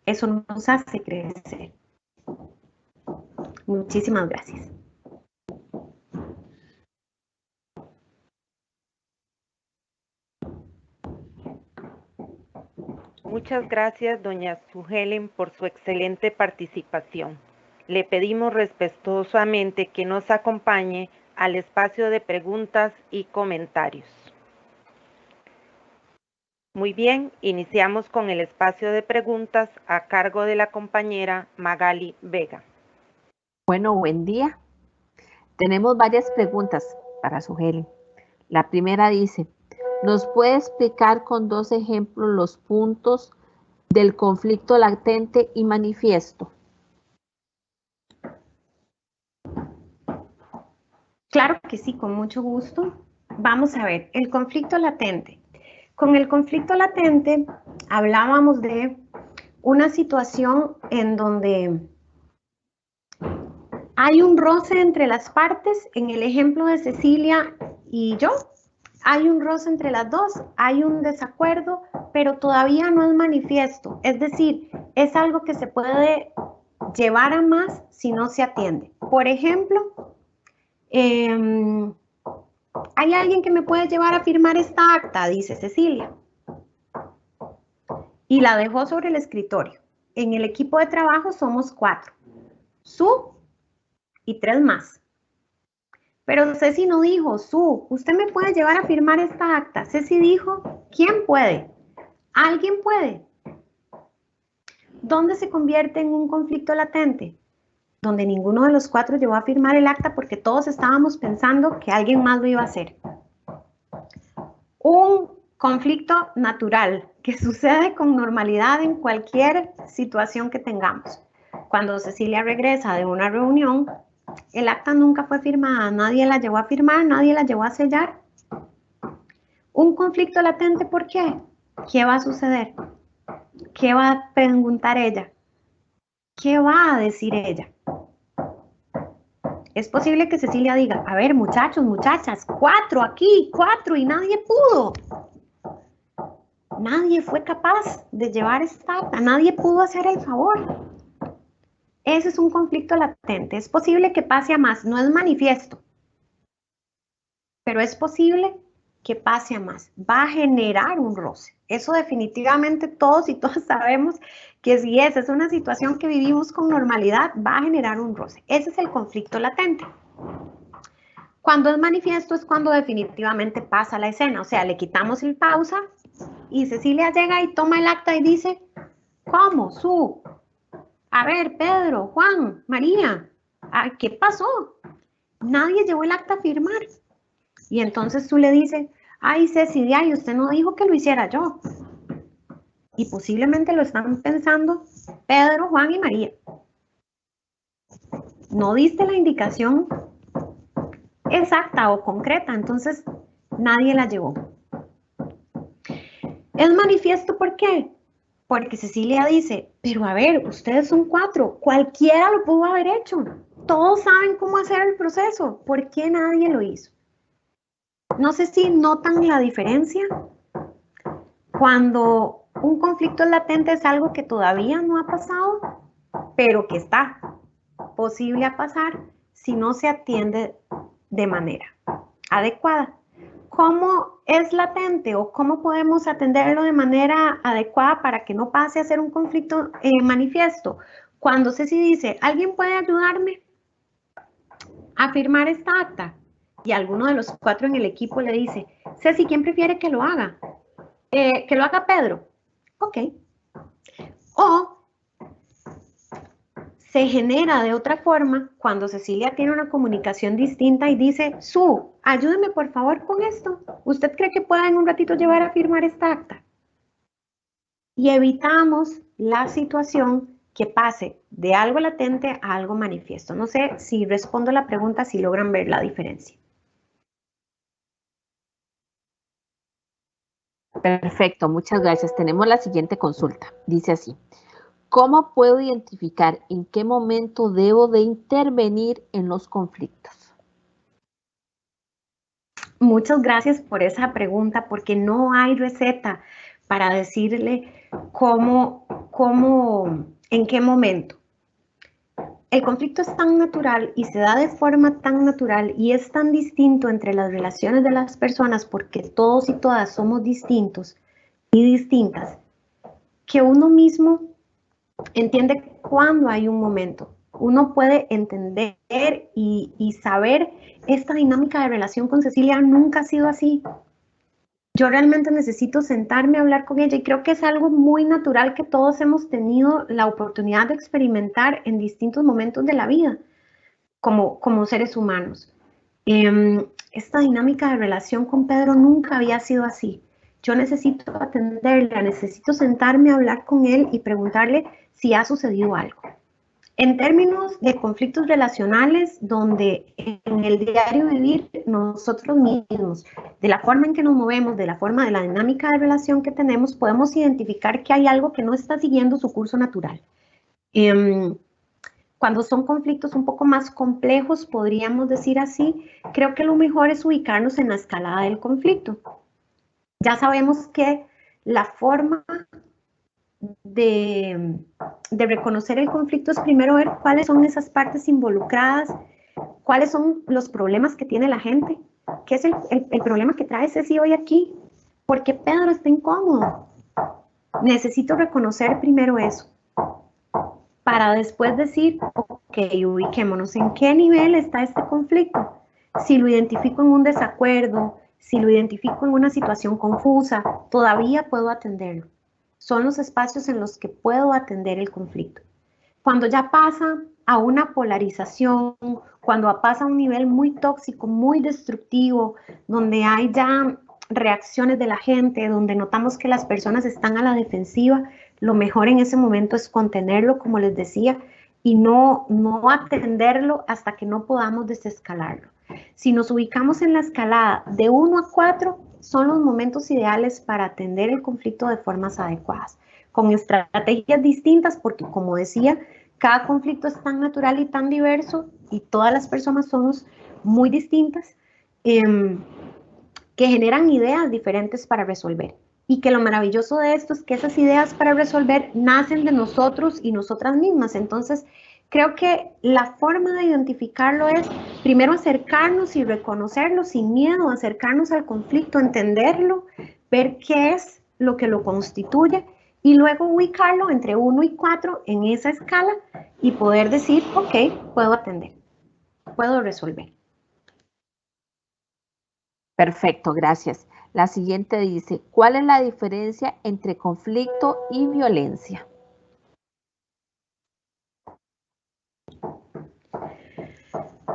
Eso nos hace crecer. Muchísimas gracias. Muchas gracias, doña Sugelen, por su excelente participación. Le pedimos respetuosamente que nos acompañe al espacio de preguntas y comentarios. Muy bien, iniciamos con el espacio de preguntas a cargo de la compañera Magali Vega. Bueno, buen día. Tenemos varias preguntas para Sugelen. La primera dice: ¿nos puede explicar con 2 ejemplos los puntos del conflicto latente y manifiesto? Claro que sí, con mucho gusto. Vamos a ver, el conflicto latente. Con el conflicto latente hablábamos de una situación en donde hay un roce entre las partes. En el ejemplo de Cecilia y yo, hay un roce entre las dos, hay un desacuerdo, pero todavía no es manifiesto. Es decir, es algo que se puede llevar a más si no se atiende. Por ejemplo, ¿hay alguien que me puede llevar a firmar esta acta?, dice Cecilia. Y la dejó sobre el escritorio. En el equipo de trabajo somos 4. Su y 3 más. Pero Ceci no dijo: Su, ¿usted me puede llevar a firmar esta acta? Ceci dijo: ¿quién puede? ¿Alguien puede? ¿Dónde se convierte en un conflicto latente? Donde ninguno de los 4 llevó a firmar el acta porque todos estábamos pensando que alguien más lo iba a hacer. Un Conflicto natural, que sucede con normalidad en cualquier situación que tengamos. Cuando Cecilia regresa de una reunión, el acta nunca fue firmada, nadie la llevó a firmar, nadie la llevó a sellar. Un conflicto latente, ¿por qué? ¿Qué va a suceder? ¿Qué va a preguntar ella? ¿Qué va a decir ella? Es posible que Cecilia diga, a ver, muchachos, muchachas, 4 aquí, 4 y nadie pudo. Nadie fue capaz de llevar esta acta, nadie pudo hacer el favor. Ese es un conflicto latente. Es posible que pase a más, no es manifiesto, pero es posible que pase a más. Va a generar un roce. Eso definitivamente todos y todas sabemos que si esa es una situación que vivimos con normalidad, va a generar un roce. Ese es el conflicto latente. Cuando es manifiesto es cuando definitivamente pasa la escena, o sea, le quitamos el pausa y Cecilia llega y toma el acta y dice, ¿cómo? A ver, Pedro, Juan, María, ¿qué pasó? Nadie llevó el acta a firmar. Y entonces tú le dices, ay, Cecilia, y usted no dijo que lo hiciera yo. Y posiblemente lo están pensando Pedro, Juan y María. No diste la indicación exacta o concreta, entonces nadie la llevó. Es manifiesto, ¿por qué? Porque Cecilia dice, pero a ver, ustedes son 4, cualquiera lo pudo haber hecho. Todos saben cómo hacer el proceso, ¿por qué nadie lo hizo? No sé si notan la diferencia. Cuando un conflicto latente es algo que todavía no ha pasado, pero que está posible a pasar si no se atiende de manera adecuada. ¿Cómo es latente o cómo podemos atenderlo de manera adecuada para que no pase a ser un conflicto manifiesto? Cuando Ceci dice, ¿alguien puede ayudarme a firmar esta acta? Y alguno de los 4 en el equipo le dice, Ceci, ¿quién prefiere que lo haga? Que lo haga Pedro. Ok. O se genera de otra forma cuando Cecilia tiene una comunicación distinta y dice, ayúdeme por favor con esto. ¿Usted cree que pueda en un ratito llevar a firmar esta acta? Y evitamos la situación que pase de algo latente a algo manifiesto. No sé si respondo la pregunta, si logran ver la diferencia. Perfecto, muchas gracias. Tenemos la siguiente consulta. Dice así, ¿cómo puedo identificar en qué momento debo de intervenir en los conflictos? Muchas gracias por esa pregunta, porque no hay receta para decirle en qué momento. El conflicto es tan natural y se da de forma tan natural y es tan distinto entre las relaciones de las personas porque todos y todas somos distintos y distintas, que uno mismo entiende cuándo hay un momento. Uno puede entender y saber esta dinámica de relación con Cecilia nunca ha sido así. Yo realmente necesito sentarme a hablar con ella y creo que es algo muy natural que todos hemos tenido la oportunidad de experimentar en distintos momentos de la vida como seres humanos. Esta dinámica de relación con Pedro nunca había sido así. Yo necesito atenderla, necesito sentarme a hablar con él y preguntarle si ha sucedido algo. En términos de conflictos relacionales, donde en el diario vivir nosotros mismos, de la forma en que nos movemos, de la dinámica de relación que tenemos, podemos identificar que hay algo que no está siguiendo su curso natural. Cuando son conflictos un poco más complejos, podríamos decir así, creo que lo mejor es ubicarnos en la escalada del conflicto. Ya sabemos que la forma de reconocer el conflicto es primero ver cuáles son esas partes involucradas, cuáles son los problemas que tiene la gente, qué es el problema que trae Ceci hoy aquí, por qué Pedro está incómodo. Necesito reconocer primero eso, para después decir, ok, ubiquémonos en qué nivel está este conflicto. Si lo identifico en un desacuerdo, si lo identifico en una situación confusa, todavía puedo atenderlo. Son los espacios en los que puedo atender el conflicto. Cuando ya pasa a una polarización, cuando pasa a un nivel muy tóxico, muy destructivo, donde hay ya reacciones de la gente, donde notamos que las personas están a la defensiva, lo mejor en ese momento es contenerlo, como les decía, y no atenderlo hasta que no podamos desescalarlo. Si nos ubicamos en la escalada de 1 a 4, son los momentos ideales para atender el conflicto de formas adecuadas, con estrategias distintas, porque como decía, cada conflicto es tan natural y tan diverso, y todas las personas somos muy distintas, que generan ideas diferentes para resolver. Y que lo maravilloso de esto es que esas ideas para resolver nacen de nosotros y nosotras mismas. Entonces, creo que la forma de identificarlo es primero acercarnos y reconocerlo sin miedo, acercarnos al conflicto, entenderlo, ver qué es lo que lo constituye y luego ubicarlo entre 1 y 4 en esa escala y poder decir, ok, puedo atender, puedo resolver. Perfecto, gracias. La siguiente dice, ¿cuál es la diferencia entre conflicto y violencia?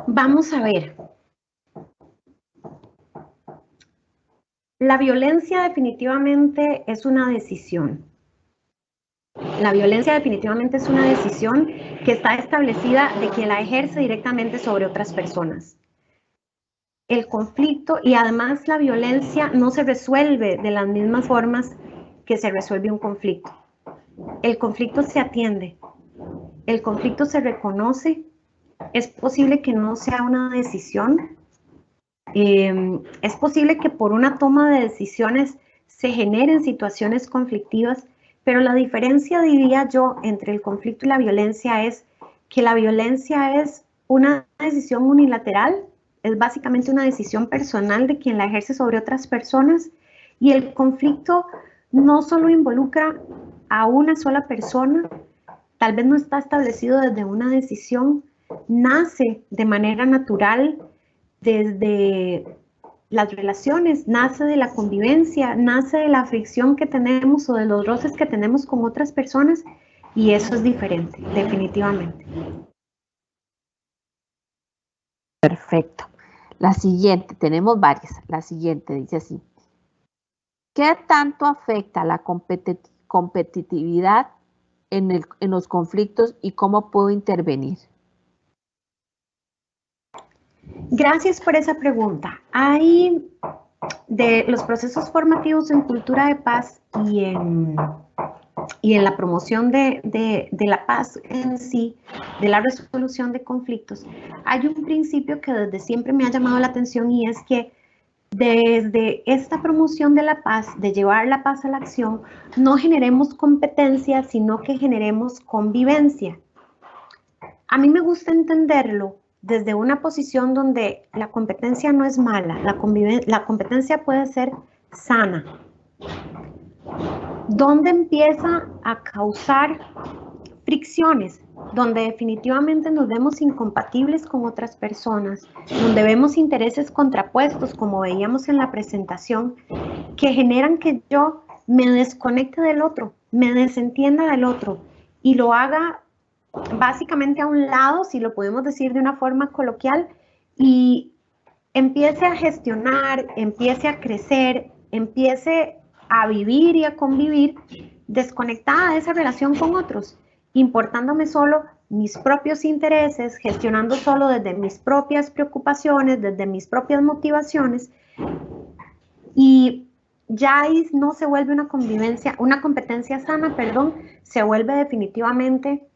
Vamos a ver. La violencia definitivamente es una decisión. La violencia definitivamente es una decisión que está establecida de quien la ejerce directamente sobre otras personas. El conflicto y además la violencia no se resuelve de las mismas formas que se resuelve un conflicto. El conflicto se atiende, el conflicto se reconoce, es posible que no sea una decisión, es posible que por una toma de decisiones se generen situaciones conflictivas, pero la diferencia, diría yo, entre el conflicto y la violencia es que la violencia es una decisión unilateral, es básicamente una decisión personal de quien la ejerce sobre otras personas, y el conflicto no solo involucra a una sola persona, tal vez no está establecido desde una decisión, nace de manera natural desde las relaciones, nace de la convivencia, nace de la fricción que tenemos o de los roces que tenemos con otras personas, y eso es diferente, definitivamente. Perfecto. La siguiente, tenemos varias. La siguiente dice así. ¿Qué tanto afecta la competitividad en los conflictos y cómo puedo intervenir? Gracias por esa pregunta. Hay de los procesos formativos en cultura de paz y en la promoción de la paz en sí, de la resolución de conflictos, hay un principio que desde siempre me ha llamado la atención, y es que desde esta promoción de la paz, de llevar la paz a la acción, no generemos competencia, sino que generemos convivencia. A mí me gusta entenderlo desde una posición donde la competencia no es mala, la competencia puede ser sana. ¿Dónde empieza a causar fricciones? Donde definitivamente nos vemos incompatibles con otras personas, donde vemos intereses contrapuestos, como veíamos en la presentación, que generan que yo me desconecte del otro, me desentienda del otro y lo haga básicamente a un lado, si lo podemos decir de una forma coloquial, y empiece a gestionar, empiece a crecer, empiece a vivir y a convivir desconectada de esa relación con otros, importándome solo mis propios intereses, gestionando solo desde mis propias preocupaciones, desde mis propias motivaciones, y ya ahí no se vuelve una convivencia, una competencia sana, perdón, se vuelve definitivamente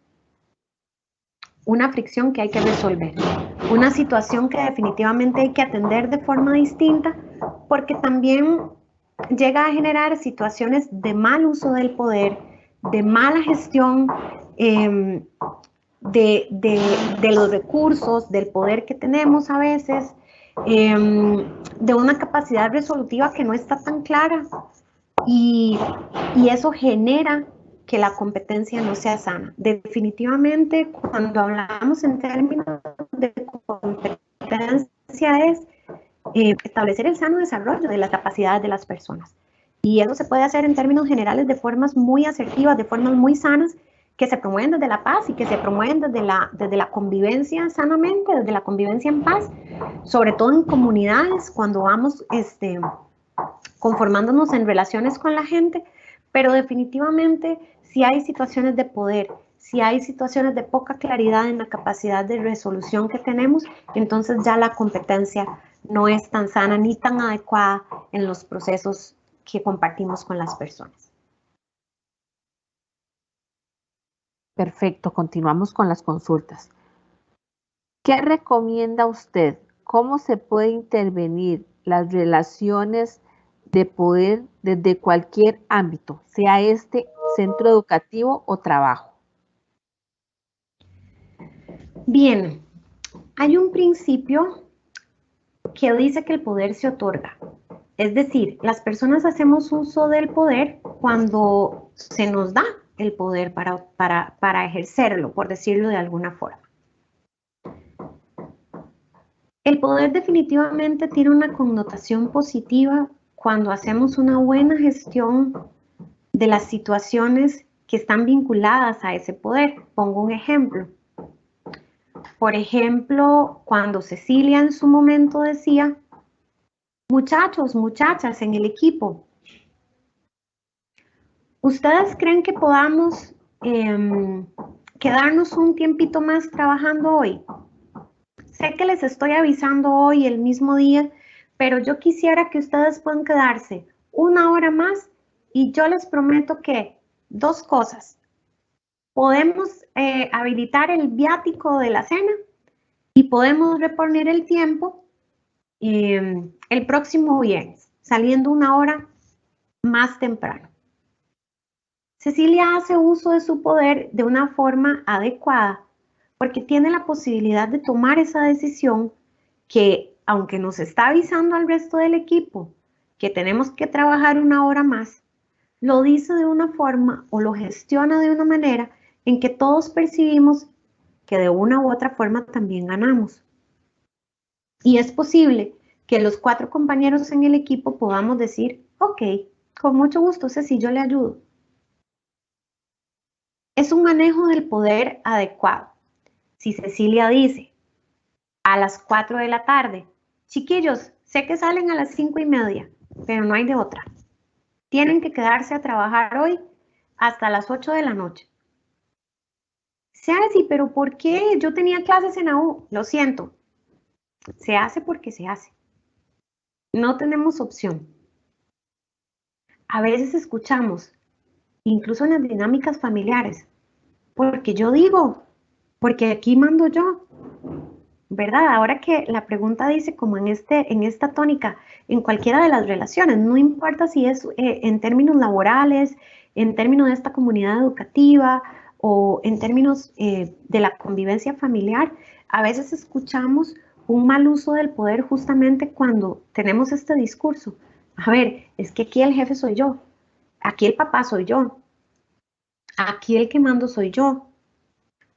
una fricción que hay que resolver, una situación que definitivamente hay que atender de forma distinta, porque también llega a generar situaciones de mal uso del poder, de mala gestión de los recursos, del poder que tenemos a veces, de una capacidad resolutiva que no está tan clara, y eso genera que la competencia no sea sana. Definitivamente, cuando hablamos en términos de competencia es establecer el sano desarrollo de las capacidades de las personas. Y eso se puede hacer en términos generales de formas muy asertivas, de formas muy sanas, que se promueven desde la paz y que se promueven desde la convivencia sanamente, desde la convivencia en paz, sobre todo en comunidades, cuando vamos conformándonos en relaciones con la gente, pero definitivamente si hay situaciones de poder, si hay situaciones de poca claridad en la capacidad de resolución que tenemos, entonces ya la competencia no es tan sana ni tan adecuada en los procesos que compartimos con las personas. Perfecto, continuamos con las consultas. ¿Qué recomienda usted? ¿Cómo se puede intervenir las relaciones de poder desde cualquier ámbito, sea este centro educativo o trabajo? Bien, hay un principio que dice que el poder se otorga. Es decir, las personas hacemos uso del poder cuando se nos da el poder para ejercerlo, por decirlo de alguna forma. El poder definitivamente tiene una connotación positiva cuando hacemos una buena gestión de las situaciones que están vinculadas a ese poder. Pongo un ejemplo. Por ejemplo, cuando Cecilia en su momento decía, muchachos, muchachas en el equipo, ¿ustedes creen que podamos quedarnos un tiempito más trabajando hoy? Sé que les estoy avisando hoy el mismo día, pero yo quisiera que ustedes puedan quedarse una hora más y yo les prometo que dos cosas. Podemos habilitar el viático de la cena y podemos reponer el tiempo el próximo viernes, saliendo una hora más temprano. Cecilia hace uso de su poder de una forma adecuada porque tiene la posibilidad de tomar esa decisión que, aunque nos está avisando al resto del equipo que tenemos que trabajar una hora más, lo dice de una forma o lo gestiona de una manera en que todos percibimos que de una u otra forma también ganamos. Y es posible que los 4 compañeros en el equipo podamos decir, ok, con mucho gusto, Ceci, yo le ayudo. Es un manejo del poder adecuado. Si Cecilia dice a las 4 de la tarde, chiquillos, sé que salen a las 5:30, pero no hay de otra. Tienen que quedarse a trabajar hoy hasta las 8 de la noche. Ceci, pero ¿por qué? Yo tenía clases en la U. Lo siento. Se hace porque se hace. No tenemos opción. A veces escuchamos, incluso en las dinámicas familiares, porque yo digo, porque aquí mando yo, ¿verdad? Ahora que la pregunta dice como en esta tónica, en cualquiera de las relaciones, no importa si es en términos laborales, en términos de esta comunidad educativa o en términos de la convivencia familiar, a veces escuchamos un mal uso del poder justamente cuando tenemos este discurso. A ver, es que aquí el jefe soy yo, aquí el papá soy yo, aquí el que mando soy yo,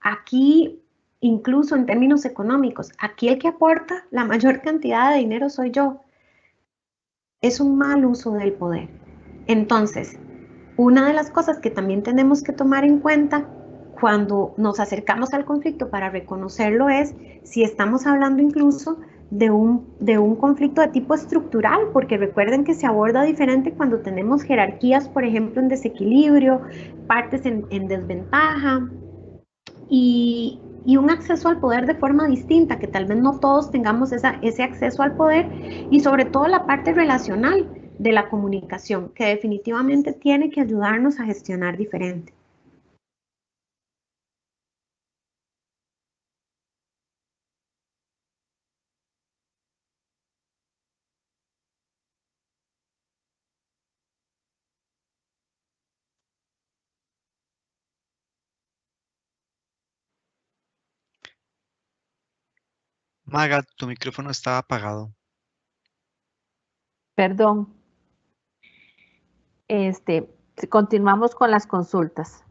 aquí incluso en términos económicos, aquí el que aporta la mayor cantidad de dinero soy yo. Es un mal uso del poder. Entonces, una de las cosas que también tenemos que tomar en cuenta cuando nos acercamos al conflicto para reconocerlo es si estamos hablando incluso de un conflicto de tipo estructural, porque recuerden que se aborda diferente cuando tenemos jerarquías, por ejemplo, en desequilibrio, partes en desventaja y un acceso al poder de forma distinta, que tal vez no todos tengamos ese acceso al poder y sobre todo la parte relacional de la comunicación, que definitivamente tiene que ayudarnos a gestionar diferente. Maga, tu micrófono estaba apagado. Perdón. Continuamos con las consultas.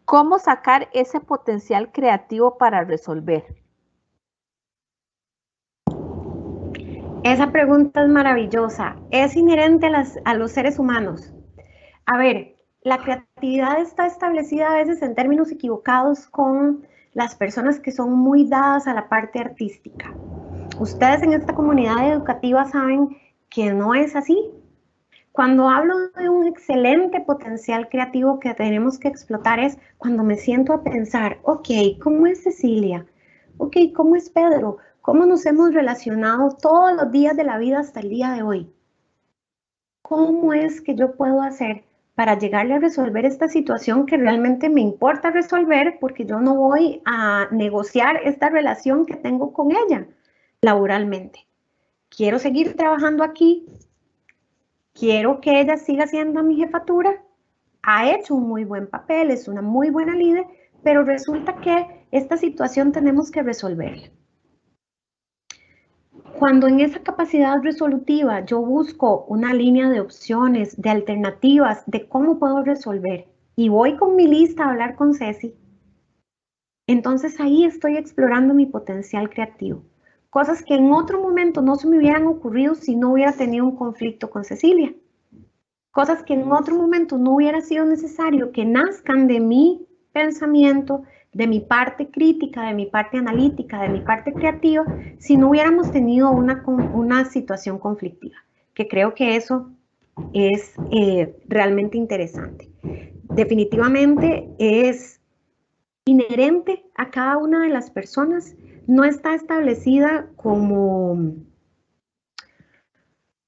¿Cómo sacar ese potencial creativo para resolver? Esa pregunta es maravillosa. Es inherente a los seres humanos. A ver, la creatividad está establecida a veces en términos equivocados con las personas que son muy dadas a la parte artística. Ustedes en esta comunidad educativa saben que no es así. Cuando hablo de un excelente potencial creativo que tenemos que explotar es cuando me siento a pensar, ok, ¿cómo es Cecilia? Ok, ¿cómo es Pedro? ¿Cómo nos hemos relacionado todos los días de la vida hasta el día de hoy? ¿Cómo es que yo puedo hacer para llegarle a resolver esta situación que realmente me importa resolver porque yo no voy a negociar esta relación que tengo con ella laboralmente? Quiero seguir trabajando aquí, quiero que ella siga siendo mi jefatura, ha hecho un muy buen papel, es una muy buena líder, pero resulta que esta situación tenemos que resolverla. Cuando en esa capacidad resolutiva yo busco una línea de opciones, de alternativas, de cómo puedo resolver, y voy con mi lista a hablar con Ceci, entonces ahí estoy explorando mi potencial creativo. Cosas que en otro momento no se me hubieran ocurrido si no hubiera tenido un conflicto con Cecilia. Cosas que en otro momento no hubiera sido necesario que nazcan de mi pensamiento, de mi parte crítica, de mi parte analítica, de mi parte creativa, si no hubiéramos tenido una situación conflictiva, que creo que eso es realmente interesante. Definitivamente es inherente a cada una de las personas, no está establecida como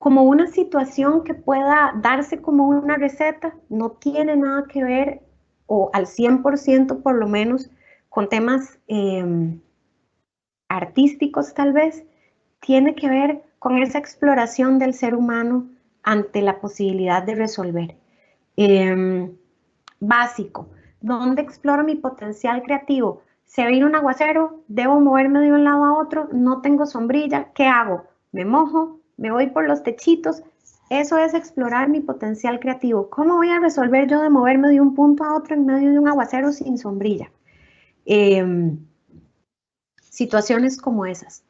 una situación que pueda darse como una receta, no tiene nada que ver, o al 100% por lo menos, con temas artísticos tal vez, tiene que ver con esa exploración del ser humano ante la posibilidad de resolver. Básico, ¿dónde exploro mi potencial creativo? Se vino un aguacero, debo moverme de un lado a otro, no tengo sombrilla, ¿qué hago? Me mojo, me voy por los techitos. Eso es explorar mi potencial creativo. ¿Cómo voy a resolver yo de moverme de un punto a otro en medio de un aguacero sin sombrilla? Situaciones como esas,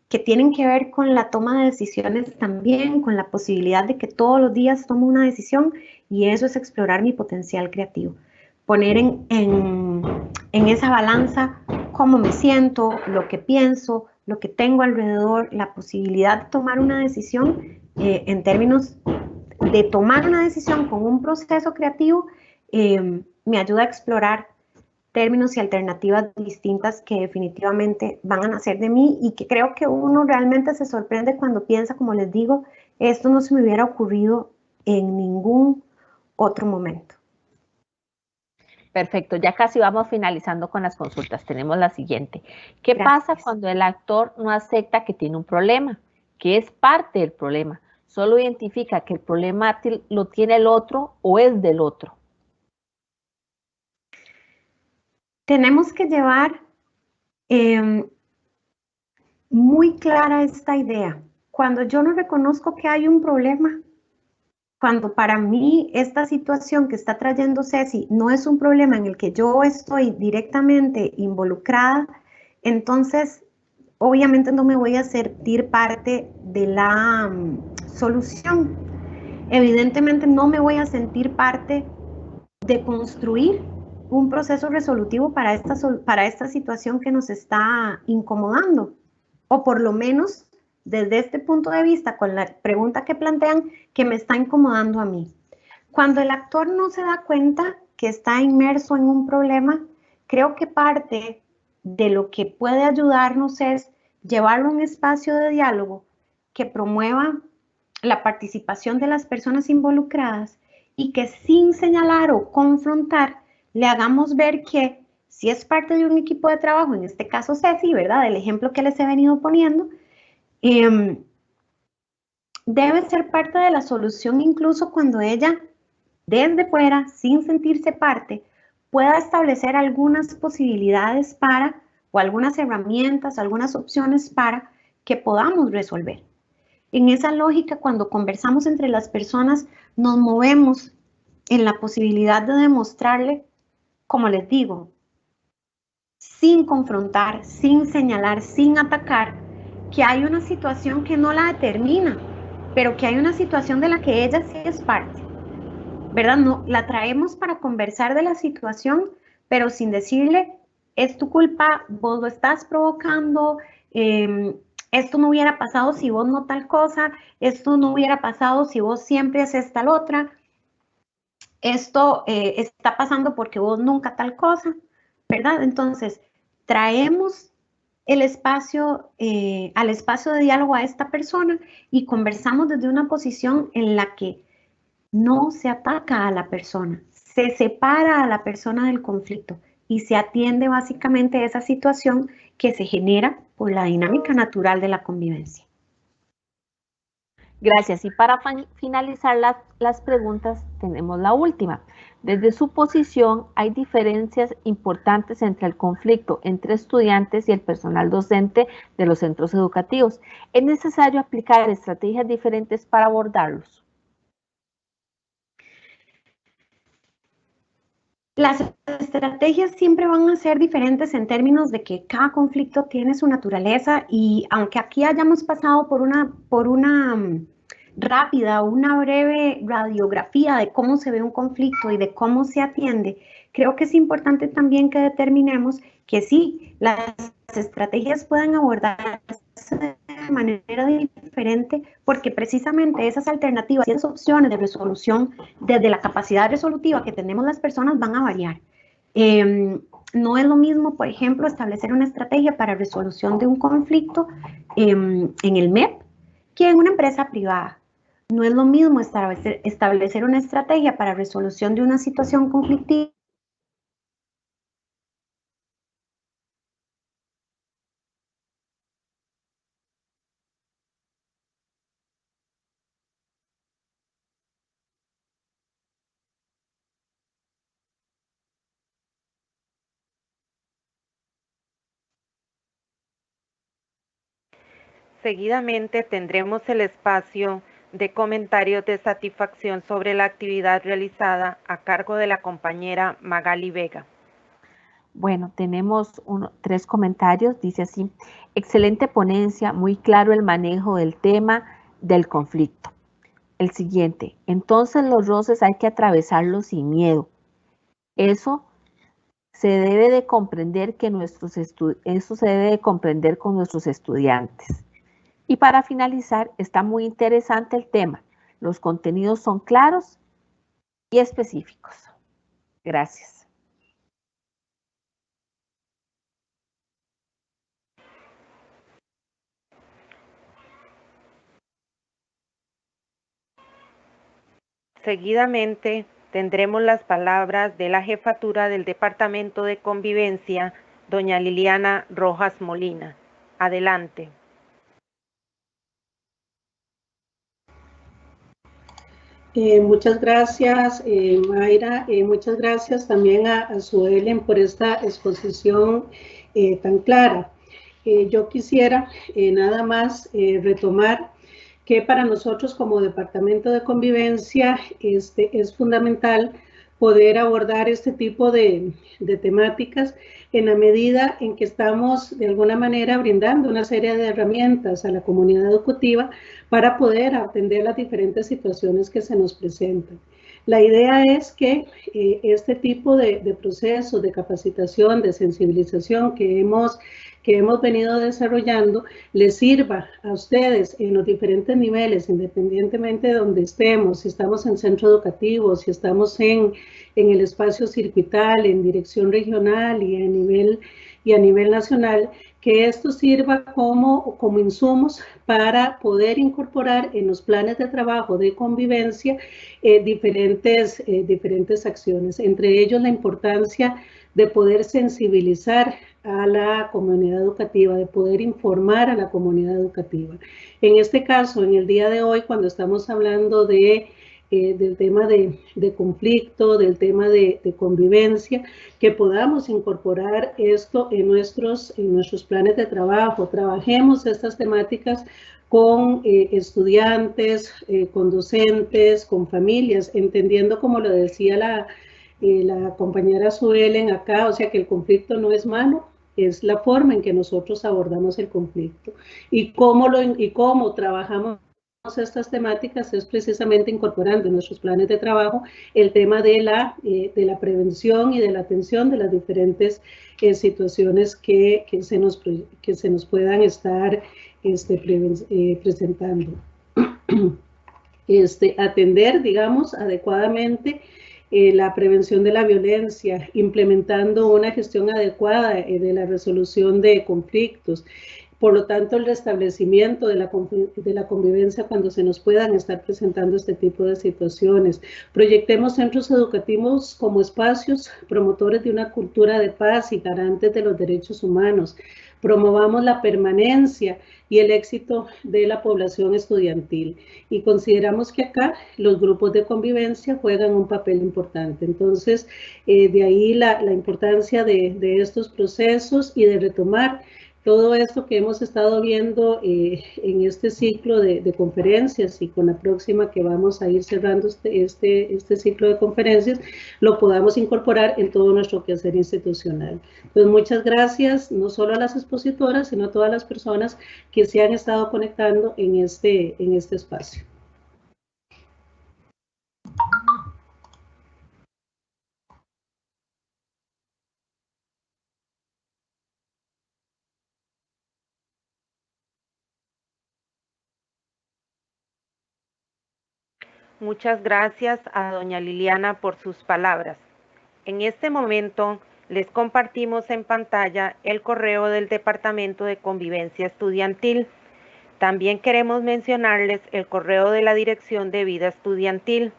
que tienen que ver con la toma de decisiones también, con la posibilidad de que todos los días tomo una decisión, y eso es explorar mi potencial creativo. Poner en esa balanza cómo me siento, lo que pienso, lo que tengo alrededor, la posibilidad de tomar una decisión en términos de tomar una decisión con un proceso creativo, me ayuda a explorar términos y alternativas distintas que definitivamente van a nacer de mí, y que creo que uno realmente se sorprende cuando piensa, como les digo, esto no se me hubiera ocurrido en ningún otro momento. Perfecto, ya casi vamos finalizando con las consultas. Tenemos la siguiente. ¿Qué pasa cuando el actor no acepta que tiene un problema? Que es parte del problema. Solo identifica que el problema lo tiene el otro o es del otro. Tenemos que llevar muy clara esta idea. Cuando yo no reconozco que hay un problema, cuando para mí esta situación que está trayendo Ceci no es un problema en el que yo estoy directamente involucrada, entonces obviamente no me voy a sentir parte de la solución. Evidentemente no me voy a sentir parte de construir un proceso resolutivo para esta situación que nos está incomodando, o por lo menos desde este punto de vista, con la pregunta que plantean, que me está incomodando a mí. Cuando el actor no se da cuenta que está inmerso en un problema, creo que parte de lo que puede ayudarnos es llevarlo a un espacio de diálogo que promueva la participación de las personas involucradas, y que sin señalar o confrontar le hagamos ver que si es parte de un equipo de trabajo, en este caso Ceci, ¿verdad? El ejemplo que les he venido poniendo, debe ser parte de la solución, incluso cuando ella, desde fuera, sin sentirse parte, pueda establecer algunas posibilidades para, o algunas herramientas, algunas opciones para que podamos resolver. En esa lógica, cuando conversamos entre las personas, nos movemos en la posibilidad de demostrarle, como les digo, sin confrontar, sin señalar, sin atacar, que hay una situación que no la determina, pero que hay una situación de la que ella sí es parte, ¿verdad? No, la traemos para conversar de la situación, pero sin decirle, es tu culpa, vos lo estás provocando, esto no hubiera pasado si vos no tal cosa, esto no hubiera pasado si vos siempre haces tal otra, esto está pasando porque vos nunca tal cosa, ¿verdad? Entonces, traemos el espacio, al espacio de diálogo a esta persona y conversamos desde una posición en la que no se ataca a la persona, se separa a la persona del conflicto y se atiende básicamente esa situación que se genera por la dinámica natural de la convivencia. Gracias. Y para finalizar las preguntas, tenemos la última. Desde su posición, hay diferencias importantes entre el conflicto entre estudiantes y el personal docente de los centros educativos. ¿Es necesario aplicar estrategias diferentes para abordarlos? Las estrategias siempre van a ser diferentes en términos de que cada conflicto tiene su naturaleza y aunque aquí hayamos pasado por una rápida, una breve radiografía de cómo se ve un conflicto y de cómo se atiende, creo que es importante también que determinemos que sí, las estrategias pueden abordarse de manera diferente porque precisamente esas alternativas y esas opciones de resolución desde la capacidad resolutiva que tenemos las personas van a variar. No es lo mismo, por ejemplo, establecer una estrategia para resolución de un conflicto en el MEP que en una empresa privada. No es lo mismo establecer una estrategia para resolución de una situación conflictiva Seguidamente tendremos el espacio de comentarios de satisfacción sobre la actividad realizada a cargo de la compañera Magali Vega. Bueno, tenemos 3 comentarios. Dice así: excelente ponencia, muy claro el manejo del tema del conflicto. El siguiente: entonces los roces hay que atravesarlos sin miedo. Eso se debe de comprender eso se debe de comprender con nuestros estudiantes. Y para finalizar, está muy interesante el tema. Los contenidos son claros y específicos. Gracias. Seguidamente tendremos las palabras de la jefatura del Departamento de Convivencia, doña Liliana Rojas Molina. Adelante. Muchas gracias, Mayra. Muchas gracias también a Suelen por esta exposición tan clara. Yo quisiera nada más retomar que para nosotros como Departamento de Convivencia es fundamental poder abordar este tipo de temáticas en la medida en que estamos de alguna manera brindando una serie de herramientas a la comunidad educativa para poder atender las diferentes situaciones que se nos presentan. La idea es que este tipo de procesos de capacitación, de sensibilización que hemos venido desarrollando les sirva a ustedes en los diferentes niveles, independientemente de donde estemos, si estamos en centro educativo, si estamos en el espacio circuital, en dirección regional y a nivel nacional, que esto sirva como insumos para poder incorporar en los planes de trabajo de convivencia diferentes acciones, entre ellos la importancia de poder sensibilizar a la comunidad educativa, de poder informar a la comunidad educativa. En este caso, en el día de hoy, cuando estamos hablando del tema de conflicto, del tema de convivencia, que podamos incorporar esto en nuestros planes de trabajo, trabajemos estas temáticas con estudiantes, con docentes, con familias, entendiendo, como lo decía la compañera Suelen acá, o sea que el conflicto no es malo, es la forma en que nosotros abordamos el conflicto y cómo trabajamos estas temáticas es precisamente incorporando en nuestros planes de trabajo el tema de la prevención y de la atención de las diferentes situaciones que se nos puedan estar presentando. Atender, digamos, adecuadamente la prevención de la violencia, implementando una gestión adecuada de la resolución de conflictos. Por lo tanto, el restablecimiento de la convivencia cuando se nos puedan estar presentando este tipo de situaciones. Proyectemos centros educativos como espacios promotores de una cultura de paz y garantes de los derechos humanos. Promovamos la permanencia y el éxito de la población estudiantil. Y consideramos que acá los grupos de convivencia juegan un papel importante. Entonces, de ahí la importancia de estos procesos y de retomar todo esto que hemos estado viendo en este ciclo de conferencias y con la próxima que vamos a ir cerrando este ciclo de conferencias, lo podamos incorporar en todo nuestro quehacer institucional. Entonces, muchas gracias, no solo a las expositoras, sino a todas las personas que se han estado conectando en este espacio. Muchas gracias a doña Liliana por sus palabras. En este momento les compartimos en pantalla el correo del Departamento de Convivencia Estudiantil. También queremos mencionarles el correo de la Dirección de Vida Estudiantil,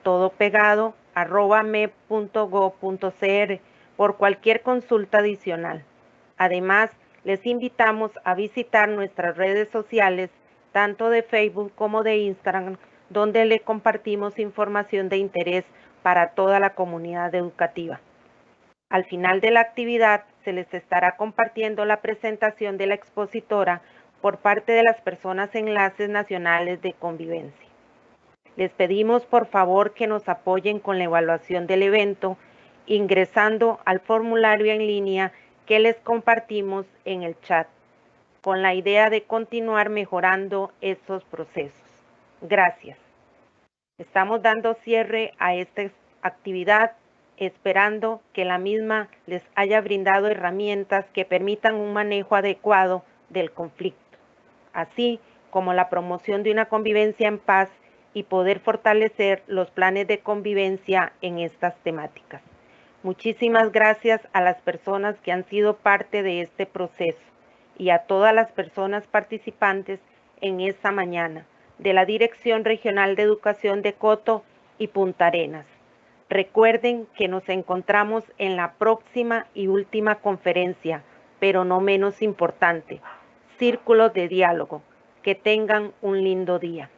todo pegado, @mep.gov.cr, por cualquier consulta adicional. Además, les invitamos a visitar nuestras redes sociales, tanto de Facebook como de Instagram, donde le compartimos información de interés para toda la comunidad educativa. Al final de la actividad, se les estará compartiendo la presentación de la expositora por parte de las personas enlaces nacionales de convivencia. Les pedimos por favor que nos apoyen con la evaluación del evento, ingresando al formulario en línea que les compartimos en el chat, con la idea de continuar mejorando estos procesos. Gracias. Estamos dando cierre a esta actividad, esperando que la misma les haya brindado herramientas que permitan un manejo adecuado del conflicto, así como la promoción de una convivencia en paz y poder fortalecer los planes de convivencia en estas temáticas. Muchísimas gracias a las personas que han sido parte de este proceso y a todas las personas participantes en esta mañana de la Dirección Regional de Educación de Coto y Punta Arenas. Recuerden que nos encontramos en la próxima y última conferencia, pero no menos importante, Círculos de Diálogo. Que tengan un lindo día.